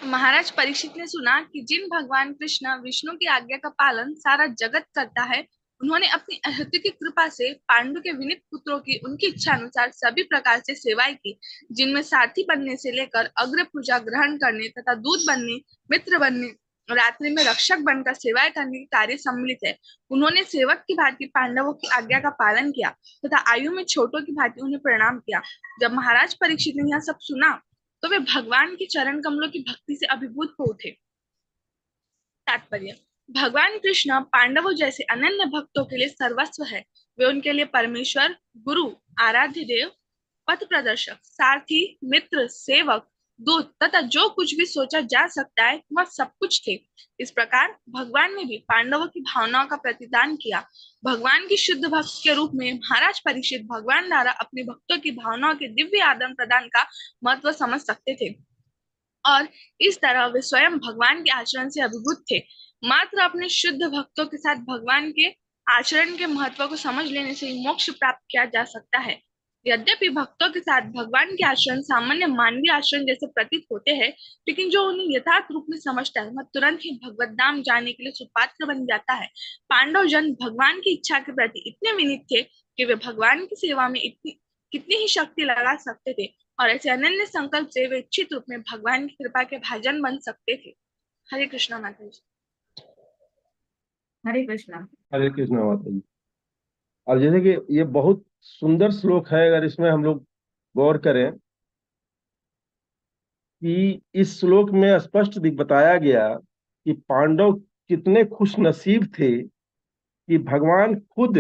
महाराज परीक्षित ने सुना कि जिन भगवान कृष्ण विष्णु की आज्ञा का पालन सारा जगत करता है, उन्होंने अपनी अद्वितीय कृपा से पांडु के विनीत पुत्रों की उनकी इच्छा अनुसार सभी प्रकार से सेवाएं की, जिनमें साथी बनने से लेकर अग्र पूजा ग्रहण करने तथा दूध बनने, मित्र बनने, रात्रि में रक्षक बनकर सेवाएं करने के कार्य सम्मिलित है। उन्होंने सेवक की भांति पांडवों की आज्ञा का पालन किया तथा आयु में छोटों की भांति उन्हें प्रणाम किया। जब महाराज परीक्षित ने यह सब सुना तो वे भगवान के चरण कमलों की भक्ति से अभिभूत हो उठे। तात्पर्य: भगवान कृष्ण पांडवों जैसे अनन्य भक्तों के लिए सर्वस्व है। वे उनके लिए परमेश्वर, गुरु, आराध्य देव, पथ प्रदर्शक, सारथी, मित्र, सेवक, दूत तथा जो कुछ भी सोचा जा सकता है वह सब कुछ थे। इस प्रकार भगवान ने भी पांडवों की भावनाओं का प्रतिदान किया। भगवान की शुद्ध भक्त के रूप में महाराज परीक्षित भगवान द्वारा अपने भक्तों की भावनाओं के दिव्य आदान प्रदान का महत्व समझ सकते थे और इस तरह वे स्वयं भगवान के आचरण से अभिभूत थे। मात्र अपने शुद्ध भक्तों के साथ भगवान के आचरण के महत्व को समझ लेने से ही मोक्ष प्राप्त किया जा सकता है। यद्यपि भक्तों के साथ भगवान के आचरण सामान्य मानवीय आचरण जैसे प्रतीत होते हैं, लेकिन जो उन्हें यथार्थ रूप में समझता है वह तुरंत ही भगवत धाम जाने के लिए सुपात्र बन जाता है। पांडव जन भगवान की इच्छा के प्रति इतने विनीत थे कि वे भगवान की सेवा में कितनी ही शक्ति लगा सकते थे और ऐसे अनन्य संकल्प से वे इच्छित रूप में भगवान की कृपा के भाजन बन सकते थे। हरे कृष्णा माता जी। हरे कृष्णा। हरे कृष्णा माता जी। और जैसे कि ये बहुत सुंदर श्लोक है, अगर इसमें हम लोग गौर करें कि इस श्लोक में स्पष्ट बताया गया कि पांडव कितने खुश नसीब थे कि भगवान खुद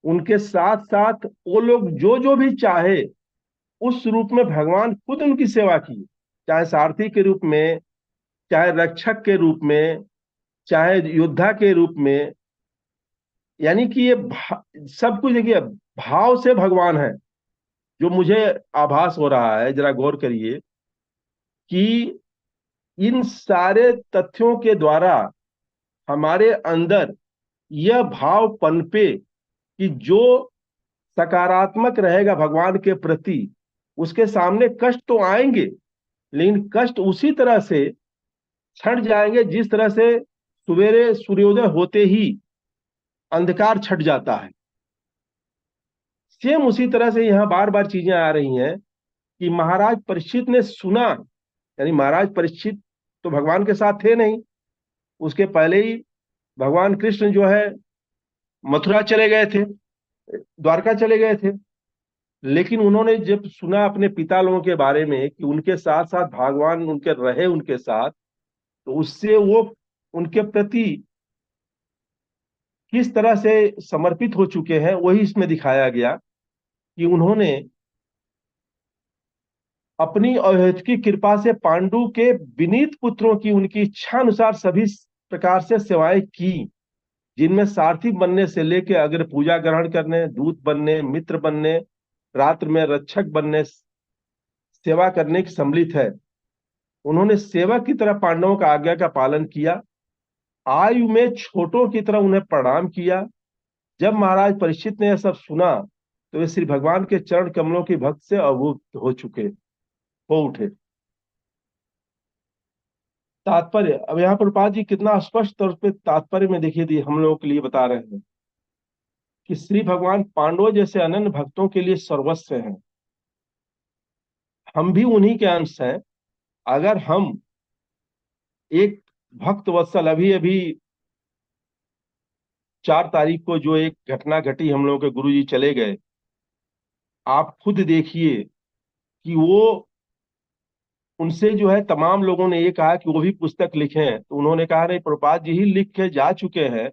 उनके साथ साथ वो लोग जो जो भी चाहे उस रूप में भगवान खुद उनकी सेवा की, चाहे सारथी के रूप में, चाहे रक्षक के रूप में, चाहे योद्धा के रूप में। यानी कि ये सब कुछ देखिए भाव से भगवान है। जो मुझे आभास हो रहा है, जरा गौर करिए कि इन सारे तथ्यों के द्वारा हमारे अंदर यह भाव पनपे कि जो सकारात्मक रहेगा भगवान के प्रति, उसके सामने कष्ट तो आएंगे, लेकिन कष्ट उसी तरह से छट जाएंगे जिस तरह से सवेरे सूर्योदय होते ही अंधकार छट जाता है। सेम उसी तरह से यहां बार बार चीजें आ रही हैं कि महाराज परीक्षित ने सुना, यानी महाराज परीक्षित तो भगवान के साथ थे नहीं, उसके पहले ही भगवान कृष्ण जो है मथुरा चले गए थे, द्वारका चले गए थे। लेकिन उन्होंने जब सुना अपने पिता लोगों के बारे में कि उनके साथ साथ भगवान उनके रहे उनके साथ, तो उससे वो उनके प्रति किस तरह से समर्पित हो चुके हैं वही इसमें दिखाया गया कि उन्होंने अपनी अहेतुकी कृपा से पांडु के विनीत पुत्रों की उनकी इच्छा अनुसार सभी प्रकार से सेवाएं की, जिनमें सारथी बनने से लेकर अग्र पूजा ग्रहण करने, दूत बनने, मित्र बनने, रात्र में रक्षक बनने, सेवा करने की सम्मिलित है। उन्होंने सेवक की तरह पांडवों का आज्ञा का पालन किया, आयु में छोटों की तरह उन्हें प्रणाम किया। जब महाराज परीक्षित ने यह सब सुना तो वे श्री भगवान के चरण कमलों की भक्त से अभूत हो उठे। तात्पर्य, अब यहाँ प्रभुपाद जी कितना स्पष्ट तौर पे तात्पर्य में देखिए हम लोगों के लिए बता रहे हैं कि श्री भगवान पांडवों जैसे अनन्य भक्तों के लिए सर्वस्व हैं। हम भी उन्हीं के अंश हैं। अगर हम एक भक्त वत्सल, अभी अभी 4 तारीख को जो एक घटना घटी, हम लोगों के गुरुजी चले गए, आप खुद देखिए कि वो, उनसे जो है तमाम लोगों ने ये कहा कि वो भी पुस्तक लिखें, तो उन्होंने कहा नहीं, प्रभुपाद जी ही लिख के जा चुके हैं,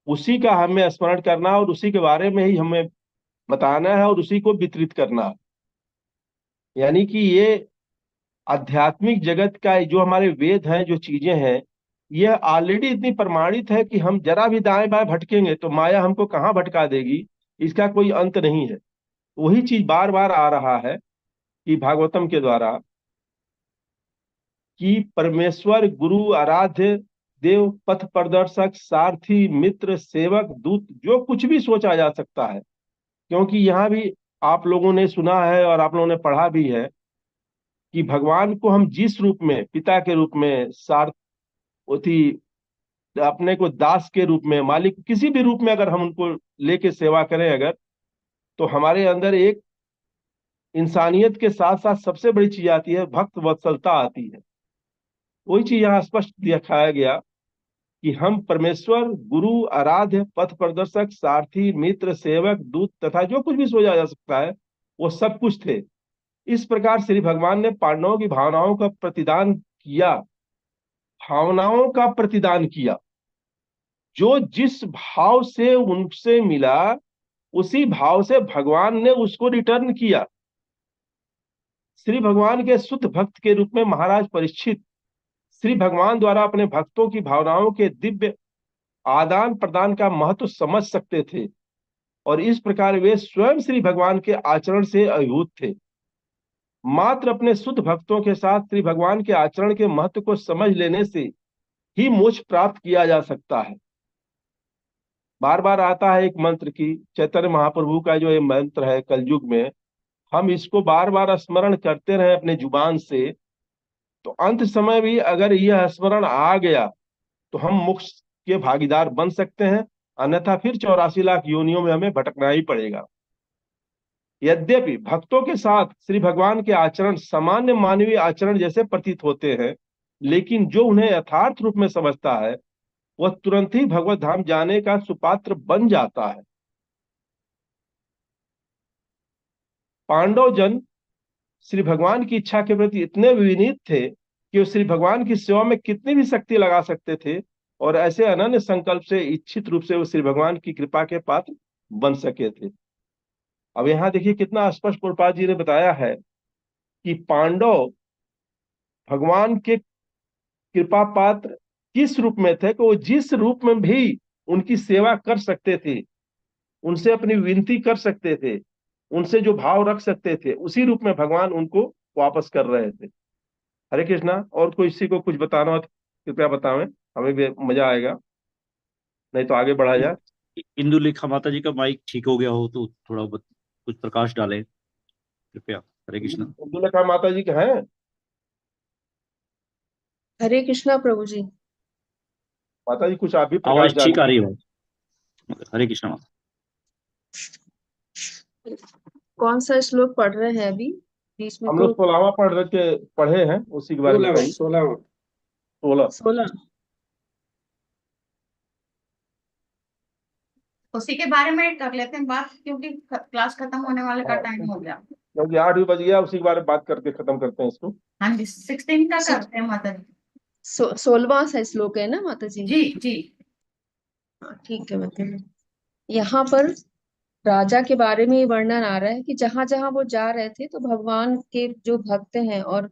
उसी का हमें स्मरण करना और उसी के बारे में ही हमें बताना है और उसी को वितरित करना है। यानी कि ये आध्यात्मिक जगत का जो हमारे वेद हैं, जो चीजें हैं, यह ऑलरेडी इतनी प्रमाणित है कि हम जरा भी दाएं बाएं भटकेंगे तो माया हमको कहाँ भटका देगी, इसका कोई अंत नहीं है। वही चीज बार बार आ रहा है कि भागवतम के द्वारा कि परमेश्वर, गुरु, आराध्य, देव, पथ प्रदर्शक, सारथी, मित्र, सेवक, दूत, जो कुछ भी सोचा जा सकता है। क्योंकि यहाँ भी आप लोगों ने सुना है और आप लोगों ने पढ़ा भी है कि भगवान को हम जिस रूप में, पिता के रूप में, सारथी, अपने को दास के रूप में, मालिक, किसी भी रूप में अगर हम उनको लेके सेवा करें अगर, तो हमारे अंदर एक इंसानियत के साथ साथ सबसे बड़ी चीज आती है, भक्त वत्सलता आती है। वही चीज यहाँ स्पष्ट दिखाया गया कि हम परमेश्वर, गुरु, आराध्य, पथ प्रदर्शक, सारथी, मित्र, सेवक, दूत तथा जो कुछ भी सोचा जा सकता है वो सब कुछ थे। इस प्रकार श्री भगवान ने पांडवों की भावनाओं का प्रतिदान किया, भावनाओं का प्रतिदान किया। जो जिस भाव से उनसे मिला उसी भाव से भगवान ने उसको रिटर्न किया। श्री भगवान के शुद्ध भक्त के रूप में महाराज परीक्षित श्री भगवान द्वारा अपने भक्तों की भावनाओं के दिव्य आदान प्रदान का महत्व समझ सकते थे और इस प्रकार वे स्वयं श्री भगवान के आचरण से अभिभूत थे। मात्र अपने शुद्ध भक्तों के साथ श्री भगवान के आचरण के महत्व को समझ लेने से ही मोक्ष प्राप्त किया जा सकता है। बार बार आता है एक मंत्र की, चैतन्य महाप्रभु का जो ये मंत्र है कलयुग में, हम इसको बार बार स्मरण करते रहे अपने जुबान से, तो अंत समय भी अगर यह स्मरण आ गया तो हम मोक्ष के भागीदार बन सकते हैं, अन्यथा फिर 84 लाख योनियों में हमें भटकना ही पड़ेगा। यद्यपि भक्तों के साथ श्री भगवान के आचरण सामान्य मानवीय आचरण जैसे प्रतीत होते हैं, लेकिन जो उन्हें यथार्थ रूप में समझता है वह तुरंत ही भगवत धाम जाने का सुपात्र बन जाता है। पांडव जन श्री भगवान की इच्छा के प्रति इतने विनीत थे कि वो श्री भगवान की सेवा में कितनी भी शक्ति लगा सकते थे और ऐसे अनन्य संकल्प से इच्छित रूप से वो श्री भगवान की कृपा के पात्र बन सके थे। अब यहाँ देखिए कितना स्पष्ट प्रभुपाद जी ने बताया है कि पांडव भगवान के कृपा पात्र किस रूप में थे, कि वो जिस रूप में भी उनकी सेवा कर सकते थे, उनसे अपनी विनती कर सकते थे, उनसे जो भाव रख सकते थे, उसी रूप में भगवान उनको वापस कर रहे थे। हरे कृष्णा। और कोई इसी को कुछ बताना हो तो कृपया बतावें, हमें भी मजा आएगा, नहीं तो आगे बढ़ा जाए। इंदुलेखा माता जी का माइक ठीक हो गया हो तो थोड़ा कुछ प्रकाश डालें कृपया। हरे कृष्णा। इंदुलेखा माता जी के हैं? हरे कृष्णा प्रभु जी। माता जी कुछ आप भी प्रकाश आवाज ठीक डालें। आ रही है? हरे कृष्णा माता। कौन सा श्लोक पढ़ रहे हैं अभी? बीच में हम तो लोग 16वां पढ़े हैं, उसी के बारे में बताइए। 16 16 उसी के बारे में कर लेते हैं बात, क्योंकि क्लास खत्म होने वाले का टाइम हो गया। क्योंकि 8 भी बज गया, उसी के बारे में बात करके खत्म करते हैं इसको। हाँ जी, 16 का करते हैं माता जी। 16वां श्लोक है ना माता जी? जी जी। हाँ ठीक है। मतलब यहाँ पर राजा के बारे में ये वर्णन आ रहा है कि जहां जहां वो जा रहे थे तो भगवान के जो भक्त हैं और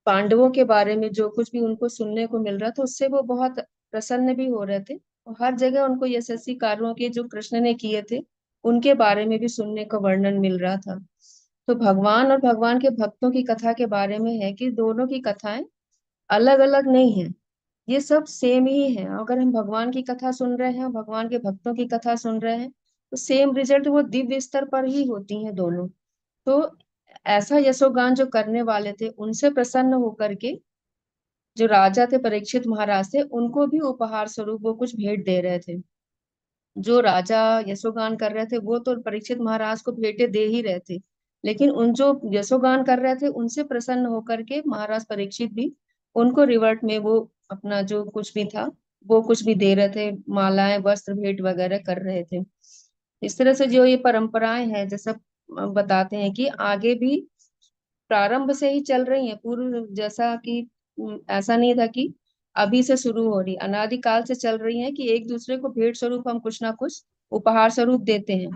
पांडवों के बारे में जो कुछ भी उनको सुनने को मिल रहा था उससे वो बहुत प्रसन्न भी हो रहे थे और हर जगह उनको यशस्वी कार्यों के जो कृष्ण ने किए थे उनके बारे में भी सुनने का वर्णन मिल रहा था। तो भगवान और भगवान के भक्तों की कथा के बारे में है कि दोनों की कथाएं अलग अलग नहीं है, ये सब सेम ही है। अगर हम भगवान की कथा सुन रहे हैं, भगवान के भक्तों की कथा सुन रहे हैं, तो सेम रिजल्ट वो दिव्य स्तर पर ही होती हैं दोनों। तो ऐसा यशोगान जो करने वाले थे उनसे प्रसन्न होकर के जो राजा थे परीक्षित महाराज थे, उनको भी उपहार स्वरूप वो कुछ भेंट दे रहे थे। जो राजा यशोगान कर रहे थे वो तो परीक्षित महाराज को भेंटें दे ही रहे थे, लेकिन उन जो यशोगान कर रहे थे उनसे प्रसन्न होकर के महाराज परीक्षित भी उनको रिवर्ट में वो अपना जो कुछ भी था वो कुछ भी दे रहे थे, मालाएं वस्त्र भेंट वगैरह कर रहे थे। इस तरह से जो ये परंपराएं हैं, जैसा बताते हैं कि आगे भी प्रारंभ से ही चल रही हैं, पूर्व जैसा कि ऐसा नहीं था कि अभी से शुरू हो रही, अनादिकाल से चल रही है कि एक दूसरे को भेंट स्वरूप हम कुछ ना कुछ उपहार स्वरूप देते हैं।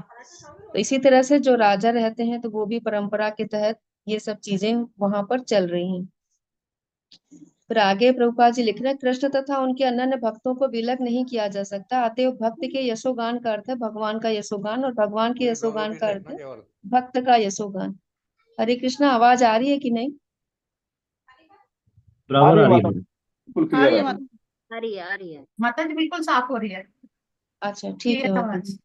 तो इसी तरह से जो राजा रहते हैं तो वो भी परंपरा के तहत ये सब चीजें वहां पर चल रही हैं। फिर आगे प्रभुपाद जी लिख रहे हैं, कृष्ण तथा उनके अनन्य भक्तों को विलग नहीं किया जा सकता, अतएव भक्त के यशोगान का अर्थ है भगवान का यशोगान, और भगवान के यशोगान का अर्थ है भक्त का यशोगान। हरे कृष्णा, आवाज आ रही है कि नहीं? आ बराबर रही आ है रही माता, है। बिल्कुल आ क्लियर रही है। है माता, आ रही है माता जी, बिल्कुल साफ हो रही है। अच्छा ठीक है क्लियर माता आवाज। जी।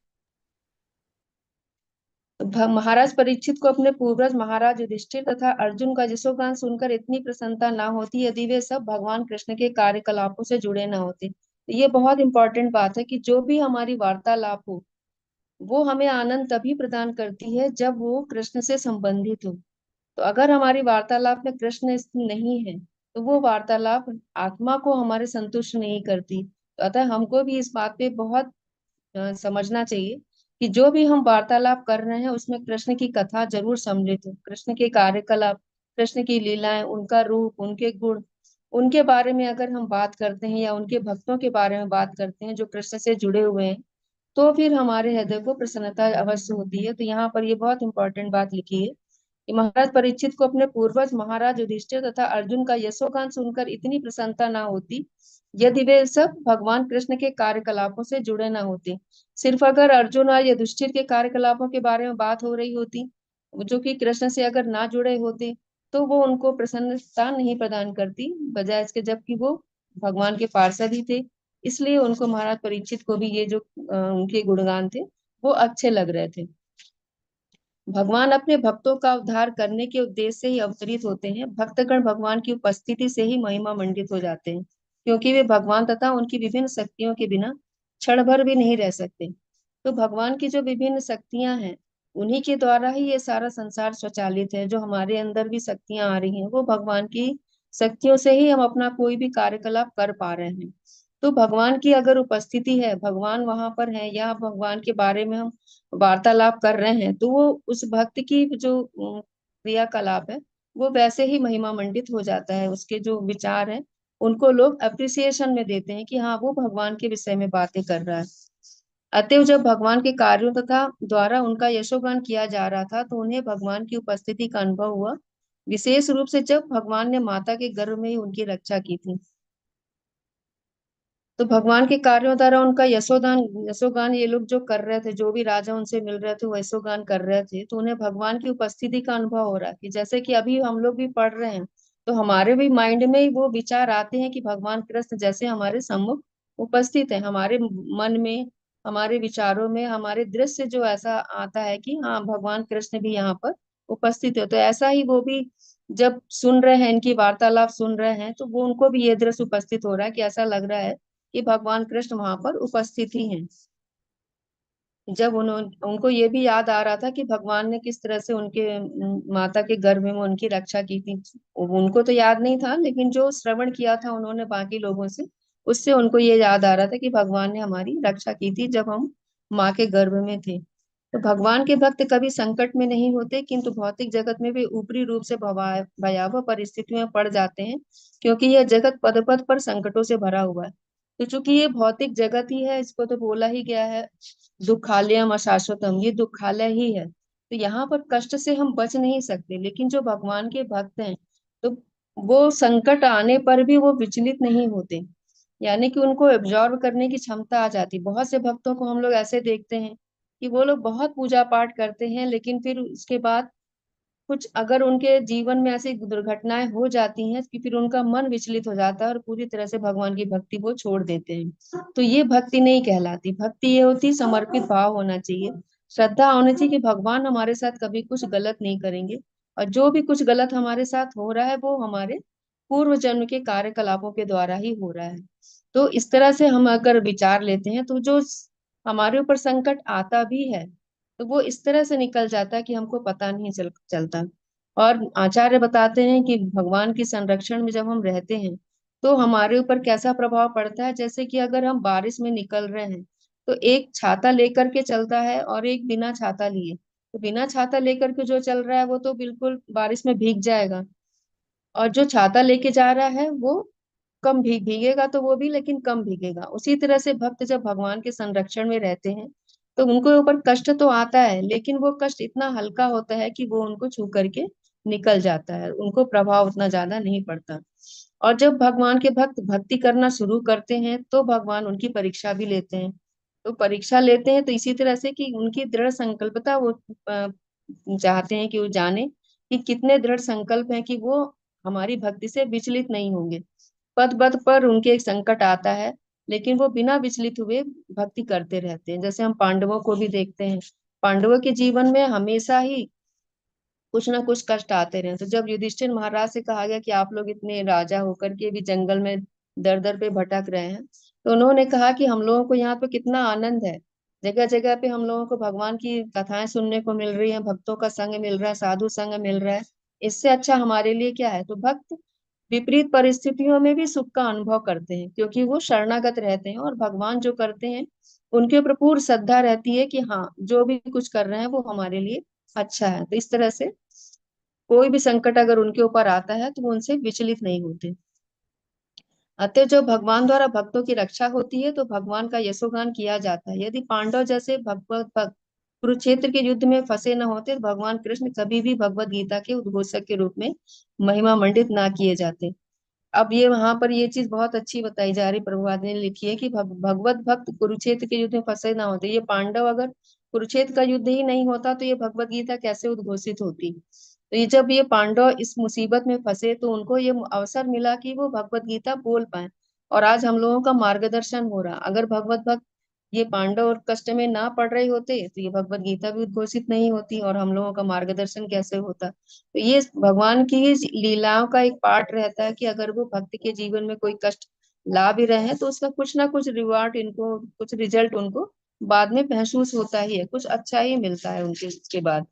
महाराज परीक्षित को अपने पूर्वज महाराज युधिष्ठिर तथा अर्जुन का यशोगान सुनकर इतनी प्रसन्नता ना होती यदि वे सब भगवान कृष्ण के कार्यकलापों से जुड़े ना होते। तो ये बहुत इंपॉर्टेंट बात है कि जो भी हमारी वार्तालाप हो वो हमें आनंद तभी प्रदान करती है जब वो कृष्ण से संबंधित हो। तो अगर हमारी वार्तालाप में कृष्ण नहीं है तो वो वार्तालाप आत्मा को हमारे संतुष्ट नहीं करती। तो अतः हमको भी इस बात पे बहुत समझना चाहिए कि जो भी हम वार्तालाप कर रहे हैं उसमें कृष्ण की कथा जरूर सम्मिलित हो, कृष्ण के कार्यकलाप, कृष्ण की लीलाएं, उनका रूप, उनके गुण, उनके बारे में अगर हम बात करते हैं या उनके भक्तों के बारे में बात करते हैं जो कृष्ण से जुड़े हुए हैं, तो फिर हमारे हृदय को प्रसन्नता अवश्य होती है। तो यहाँ पर ये बहुत इंपॉर्टेंट बात लिखी है कि महाराज परीक्षित को अपने पूर्वज महाराज युधिष्ठिर तथा अर्जुन का यशोगान सुनकर इतनी प्रसन्नता ना होती यदि वे सब भगवान कृष्ण के कार्यकलापों से जुड़े ना होते। सिर्फ अगर अर्जुन और युधिष्ठिर के कार्यकलापों के बारे में बात हो रही होती जो कि कृष्ण से अगर ना जुड़े होते तो वो उनको प्रसन्नता नहीं प्रदान करती, बजाय इसके जबकि वो भगवान के पार्षद ही थे। इसलिए उनको महाराज परीक्षित को भी ये जो उनके गुणगान थे वो अच्छे लग रहे थे। भगवान अपने भक्तों का उद्धार करने के उद्देश्य से ही अवतरित होते हैं। भक्तगण भगवान की उपस्थिति से ही महिमा मंडित हो जाते हैं, क्योंकि वे भगवान तथा उनकी विभिन्न शक्तियों के बिना क्षण भर भी नहीं रह सकते। तो भगवान की जो विभिन्न शक्तियां हैं उन्हीं के द्वारा ही ये सारा संसार स्वचालित है। जो हमारे अंदर भी शक्तियां आ रही हैं वो भगवान की शक्तियों से ही हम अपना कोई भी कार्यकलाप कर पा रहे हैं। तो भगवान की अगर उपस्थिति है, भगवान वहां पर है या भगवान के बारे में हम वार्तालाप कर रहे हैं तो वो उस भक्त की जो क्रियाकलाप है वो वैसे ही महिमा मंडित हो जाता है। उसके जो विचार है उनको लोग अप्रिसिएशन में देते हैं कि हाँ वो भगवान के विषय में बातें कर रहा है। अतएव जब भगवान के कार्यों तथा द्वारा उनका यशोगान किया जा रहा था तो उन्हें भगवान की उपस्थिति का अनुभव हुआ, विशेष रूप से जब भगवान ने माता के गर्भ में ही उनकी रक्षा की थी। तो भगवान के कार्यों द्वारा उनका यशोगान ये लोग जो कर रहे थे, जो भी राजा उनसे मिल रहे थे वो यशोगान कर रहे थे, तो उन्हें भगवान की उपस्थिति का अनुभव हो रहा है। कि जैसे कि अभी हम लोग भी पढ़ रहे हैं तो हमारे भी माइंड में ही वो विचार आते हैं कि भगवान कृष्ण जैसे हमारे सम्मुख उपस्थित है, हमारे मन में, हमारे विचारों में, हमारे दृश्य जो ऐसा आता है कि हाँ भगवान कृष्ण भी यहाँ पर उपस्थित है। तो ऐसा ही वो भी जब सुन रहे हैं, इनकी वार्तालाप सुन रहे हैं, तो वो उनको भी ये दृश्य उपस्थित हो रहा है कि ऐसा लग रहा है कि भगवान कृष्ण वहां पर उपस्थित ही हैं। जब उनको ये भी याद आ रहा था कि भगवान ने किस तरह से उनके माता के गर्भ में उनकी रक्षा की थी। उनको तो याद नहीं था, लेकिन जो श्रवण किया था उन्होंने बाकी लोगों से, उससे उनको ये याद आ रहा था कि भगवान ने हमारी रक्षा की थी जब हम माँ के गर्भ में थे। तो भगवान के भक्त कभी संकट में नहीं होते, किंतु भौतिक जगत में वे ऊपरी रूप से भयावह परिस्थितियों में पड़ जाते हैं, क्योंकि यह जगत पद पद पर संकटों से भरा हुआ है। तो चूंकि ये भौतिक जगत ही है, इसको तो बोला ही गया है दुखालयम अशाश्वतम, ये दुखालय ही है। तो यहाँ पर कष्ट से हम बच नहीं सकते, लेकिन जो भगवान के भक्त हैं तो वो संकट आने पर भी वो विचलित नहीं होते, यानी कि उनको एब्जॉर्व करने की क्षमता आ जाती। बहुत से भक्तों को हम लोग ऐसे देखते हैं कि वो लोग बहुत पूजा पाठ करते हैं, लेकिन फिर उसके बाद कुछ अगर उनके जीवन में ऐसी दुर्घटनाएं हो जाती हैं कि फिर उनका मन विचलित हो जाता है और पूरी तरह से भगवान की भक्ति वो छोड़ देते हैं। तो ये भक्ति नहीं कहलाती। भक्ति ये होती, समर्पित भाव होना चाहिए, श्रद्धा होनी चाहिए कि भगवान हमारे साथ कभी कुछ गलत नहीं करेंगे, और जो भी कुछ गलत हमारे साथ हो रहा है वो हमारे पूर्व जन्म के कार्यकलापों के द्वारा ही हो रहा है। तो इस तरह से हम अगर विचार लेते हैं तो जो हमारे ऊपर संकट आता भी है तो वो इस तरह से निकल जाता है कि हमको पता नहीं चलता। और आचार्य बताते हैं कि भगवान के संरक्षण में जब हम रहते हैं तो हमारे ऊपर कैसा प्रभाव पड़ता है, जैसे कि अगर हम बारिश में निकल रहे हैं तो एक छाता लेकर के चलता है और एक बिना छाता लिए। तो बिना छाता लेकर के जो चल रहा है वो तो बिल्कुल बारिश में भीग जाएगा, और जो छाता लेके जा रहा है वो कम भीगेगा तो वो भी, लेकिन कम भीगेगा। उसी तरह से भक्त जब भगवान के संरक्षण में रहते हैं तो उनको ऊपर कष्ट तो आता है, लेकिन वो कष्ट इतना हल्का होता है कि वो उनको छू करके निकल जाता है, उनको प्रभाव उतना ज्यादा नहीं पड़ता। और जब भगवान के भक्त भक्ति करना शुरू करते हैं तो भगवान उनकी परीक्षा भी लेते हैं। तो परीक्षा लेते हैं तो इसी तरह से कि उनकी दृढ़ संकल्पता वो चाहते हैं कि वो जाने कि कितने दृढ़ संकल्प हैं कि वो हमारी भक्ति से विचलित नहीं होंगे। पद पद पर उनके एक संकट आता है लेकिन वो बिना विचलित हुए भक्ति करते रहते हैं। जैसे हम पांडवों को भी देखते हैं, पांडवों के जीवन में हमेशा ही कुछ ना कुछ कष्ट आते रहे। तो जब युधिष्ठिर महाराज से कहा गया कि आप लोग इतने राजा होकर के भी जंगल में दर दर पे भटक रहे हैं, तो उन्होंने कहा कि हम लोगों को यहाँ पे कितना आनंद है, जगह जगह पे हम लोगों को भगवान की कथाएं सुनने को मिल रही है, भक्तों का संग मिल रहा है, साधु संग मिल रहा है, इससे अच्छा हमारे लिए क्या है। तो भक्त विपरीत परिस्थितियों में भी सुख का अनुभव करते हैं क्योंकि वो शरणागत रहते हैं और भगवान जो करते हैं उनके ऊपर पूर्ण श्रद्धा रहती है कि हाँ जो भी कुछ कर रहे हैं वो हमारे लिए अच्छा है। तो इस तरह से कोई भी संकट अगर उनके ऊपर आता है तो वो उनसे विचलित नहीं होते। अतः जो भगवान द्वारा भक्तों की रक्षा होती है तो भगवान का यशोगान किया जाता है। यदि पांडव जैसे भगवत भक्त कुरुक्षेत्र के युद्ध में फंसे न होते तो भगवान कृष्ण कभी भी भगवत गीता के उद्घोषक के रूप में महिमा मंडित ना किए जाते। अब ये वहां पर ये चीज बहुत अच्छी बताई जा रही, प्रभुपाद ने लिखी है कि भगवत भक्त कुरुक्षेत्र के युद्ध में फंसे ना होते। ये पांडव अगर कुरुक्षेत्र का युद्ध ही नहीं होता तो ये भगवत गीता कैसे उद्घोषित होती। तो ये जब ये पांडव इस मुसीबत में फंसे तो उनको ये अवसर मिला कि वो भगवत गीता बोल पाए, और आज हम लोगों का मार्गदर्शन हो रहा। अगर भगवत भक्त ये पांडव और कष्ट में ना पड़ रहे होते तो ये भगवत गीता भी उद्घोषित नहीं होती और हम लोगों का मार्गदर्शन कैसे होता। तो ये भगवान की ही लीलाओं का एक पार्ट रहता है कि अगर वो भक्त के जीवन में कोई कष्ट ला भी रहे हैं तो उसका कुछ ना कुछ रिवार्ड इनको, कुछ रिजल्ट उनको बाद में महसूस होता ही है, कुछ अच्छा ही मिलता है उनके उसके बाद।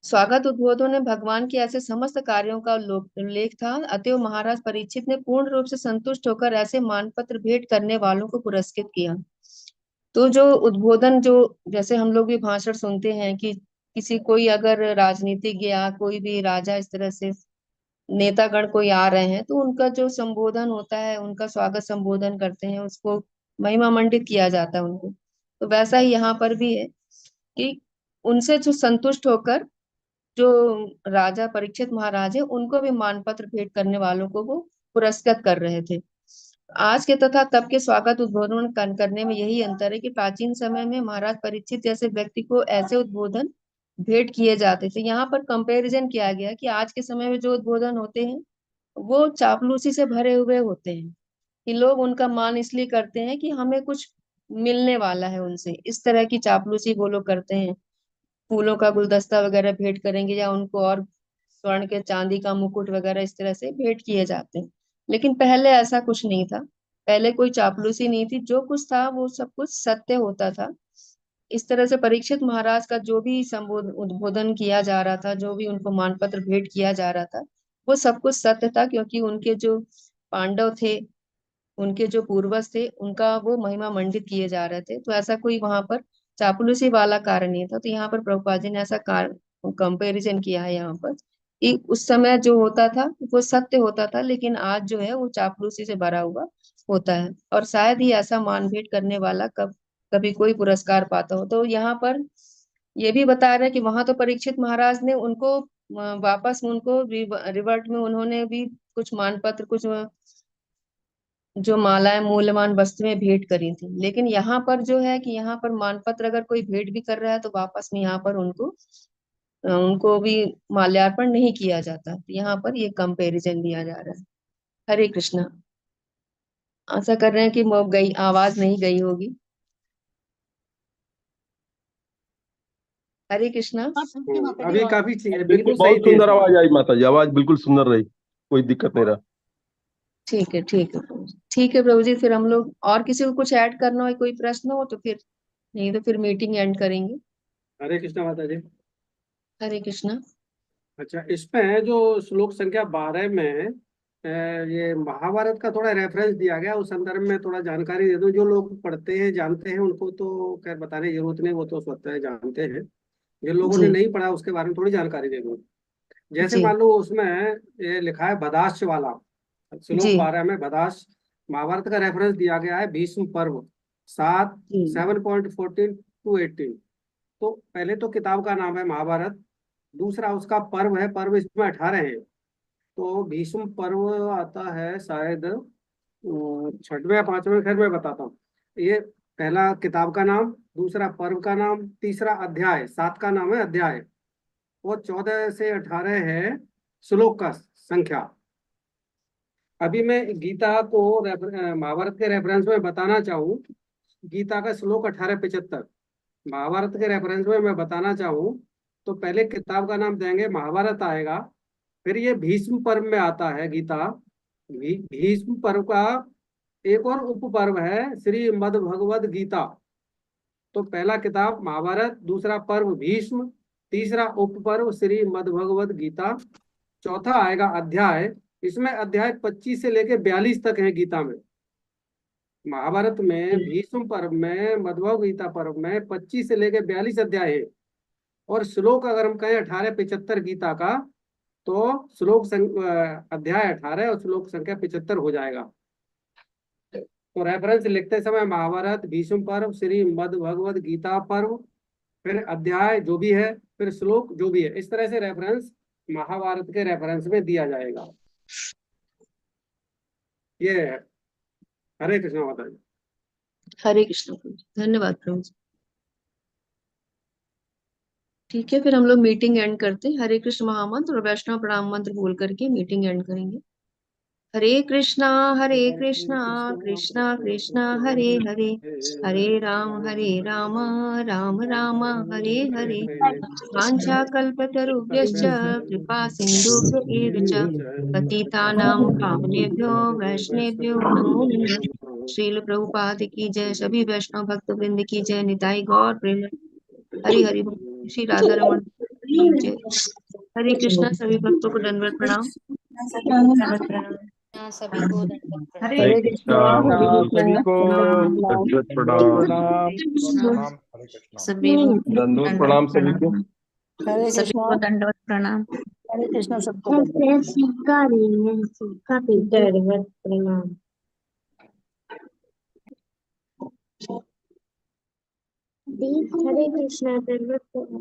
स्वागत उद्बोधों ने भगवान के ऐसे समस्त कार्यों का उल्लेख था। अतएव महाराज परीक्षित ने पूर्ण रूप से संतुष्ट होकर ऐसे मानपत्र भेंट करने वालों को पुरस्कृत किया। तो जो उद्बोधन, जो जैसे हम लोग भी भाषण सुनते हैं कि किसी कोई अगर राजनीतिज्ञ या कोई भी राजा इस तरह से नेतागण कोई आ रहे हैं तो उनका जो संबोधन होता है, उनका स्वागत संबोधन करते हैं, उसको महिमा मंडित किया जाता है उनको। तो वैसा ही यहाँ पर भी है कि उनसे जो संतुष्ट होकर जो राजा परीक्षित महाराज है उनको भी मानपत्र भेंट करने वालों को वो पुरस्कृत कर रहे थे। आज के तथा तब के स्वागत उद्बोधन करने में यही अंतर है कि प्राचीन समय में महाराज परीक्षित जैसे व्यक्ति को ऐसे उद्बोधन भेंट किए जाते थे। यहाँ पर कंपैरिजन किया गया कि आज के समय में जो उद्बोधन होते हैं वो चापलूसी से भरे हुए होते हैं कि लोग उनका मान इसलिए करते हैं कि हमें कुछ मिलने वाला है उनसे, इस तरह की चापलूसी वो लोग करते हैं। फूलों का गुलदस्ता वगैरह भेंट करेंगे या उनको और स्वर्ण के चांदी का मुकुट वगैरह इस तरह से भेंट किए जाते हैं। लेकिन पहले ऐसा कुछ नहीं था, पहले कोई चापलूसी नहीं थी, जो कुछ था वो सब कुछ सत्य होता था। इस तरह से परीक्षित महाराज का जो भी संबोधन उद्बोधन किया जा रहा था, जो भी उनको मानपत्र भेंट किया जा रहा था, वो सब कुछ सत्य था क्योंकि उनके जो पांडव थे, उनके जो पूर्वज थे, उनका वो महिमा मंडित किए जा रहे थे। तो ऐसा कोई वहां पर चापलूसी वाला कारण नहीं था। तो यहाँ पर प्रभुपाद जी ने ऐसा कंपेरिजन किया है यहाँ पर कि उस समय जो होता था वो सत्य होता था, लेकिन आज जो है वो चापलूसी से भरा हुआ होता है, और शायद ही ऐसा मान भेंट करने वाला कभी कोई पुरस्कार पाता हो। तो यहाँ पर ये भी बता रहे हैं कि वहां तो परीक्षित महाराज ने उनको वापस उनको रिवर्ट में उन्होंने भी कुछ मानपत्र, कुछ जो मालाएं मूल्यवान वस्तुएं भेंट करी थी। लेकिन यहाँ पर जो है कि यहाँ पर मानपत्र अगर कोई भेंट भी कर रहा है तो वापस में यहाँ पर उनको उनको भी माल्यार्पण नहीं किया जाता। तो यहाँ पर ये कंपैरिजन दिया जा रहा है। हरे कृष्णा। आशा कर रहे हैं कि गई आवाज नहीं गई होगी। हरे कृष्णा। अभी काफी बिल्कुल बिल्कुल सही बहुत थी सुंदर इसमें। आवाज आई माता जी, आवाज बिल्कुल सुंदर रही, कोई दिक्कत नहीं रहा। ठीक है, ठीक है प्रभु जी, ठीक है प्रभु जी। फिर हम लोग और किसी को कुछ ऐड करना हो, कोई प्रश्न हो तो फिर, नहीं तो फिर मीटिंग एंड करेंगे। हरे कृष्णा माता जी। हरे कृष्णा। अच्छा, इसमें जो श्लोक संख्या 12 में ये महाभारत का थोड़ा रेफरेंस दिया गया, उस संदर्भ में थोड़ा जानकारी दे दूं। जो लोग पढ़ते हैं जानते हैं उनको तो खैर बताने की जरूरत नहीं, वो तो स्वतः जानते हैं। जिन लोगों ने जी नहीं पढ़ा उसके बारे में थोड़ी जानकारी दे दूं। जैसे जी मान लो उसमें ये लिखा है भदाश वाला, श्लोक जी 12 में भदाश महाभारत का रेफरेंस दिया गया है, भीष्म पर्व 7 जी 7.14 to 18। तो पहले तो किताब का नाम है महाभारत, दूसरा उसका पर्व है, पर्व इसमें 18 है। तो भीष्म पर्व आता है शायद 6वें या 5वें, खैर मैं बताता हूँ। ये पहला किताब का नाम, दूसरा पर्व का नाम, तीसरा अध्याय, 7 का नाम है अध्याय, और 14 से 18 है श्लोक का संख्या। अभी मैं गीता को महाभारत के रेफरेंस में बताना चाहूँ, गीता का श्लोक 1875 महाभारत के रेफरेंस में मैं बताना चाहूँ, तो पहले किताब का नाम देंगे महाभारत आएगा, फिर ये भीष्म पर्व में आता है गीता। भीष्म पर्व का एक और उपपर्व है श्रीमद् भगवद गीता। तो पहला किताब महाभारत, दूसरा पर्व भीष्म, तीसरा उपपर्व श्रीमद् भगवद गीता, चौथा आएगा अध्याय। इसमें अध्याय 25 से लेके 42 तक है गीता में। महाभारत में भीष्म पर्व में, मध्व गीता पर्व में 25 से लेके 42 अध्याय है। और श्लोक अगर हम कहें 1875 गीता का, तो अध्याय 18 और श्लोक संख्या 75 हो जाएगा। तो रेफरेंस लिखते समय महाभारत, भीष्म पर्व, श्री मद् भगवद गीता पर्व, फिर अध्याय जो भी है, फिर श्लोक जो भी है, इस तरह से रेफरेंस महाभारत के रेफरेंस में दिया जाएगा। ये है। हरे कृष्ण माता जी। हरे कृष्ण प्रभु जी, धन्यवाद प्रभु जी। ठीक है, फिर हम लोग मीटिंग एंड करते हैं। हरे कृष्ण महामंत्र और वैष्णव प्रणाम मंत्र बोल करके मीटिंग एंड करेंगे। हरे कृष्णा कृष्णा कृष्णा हरे हरे, हरे राम राम राम हरे हरे। वाञ्छा कल्पतरुभ्यश्च कृपा सिन्धुभ्य एव च पतितानां पावनेभ्यो वैष्णवेभ्यो नमो नमः। श्रील प्रभुपाद की जय, सभी वैष्णव भक्त वृंद की जय, निताई गौर प्रेम। हरि हरि बोल। श्री राधा रमन की जय। हरे कृष्णा, सभी भक्तों को दंडवत प्रणाम। सभी को दंडवत प्रणाम। हरे कृष्णा सभी को दंडवत प्रणाम, सभी दंडवत प्रणाम सभी को। सभी को दंडवत प्रणाम। हरे कृष्ण सबको दंडवत प्रणाम। हरे कृष्णा दंडवत प्रणाम।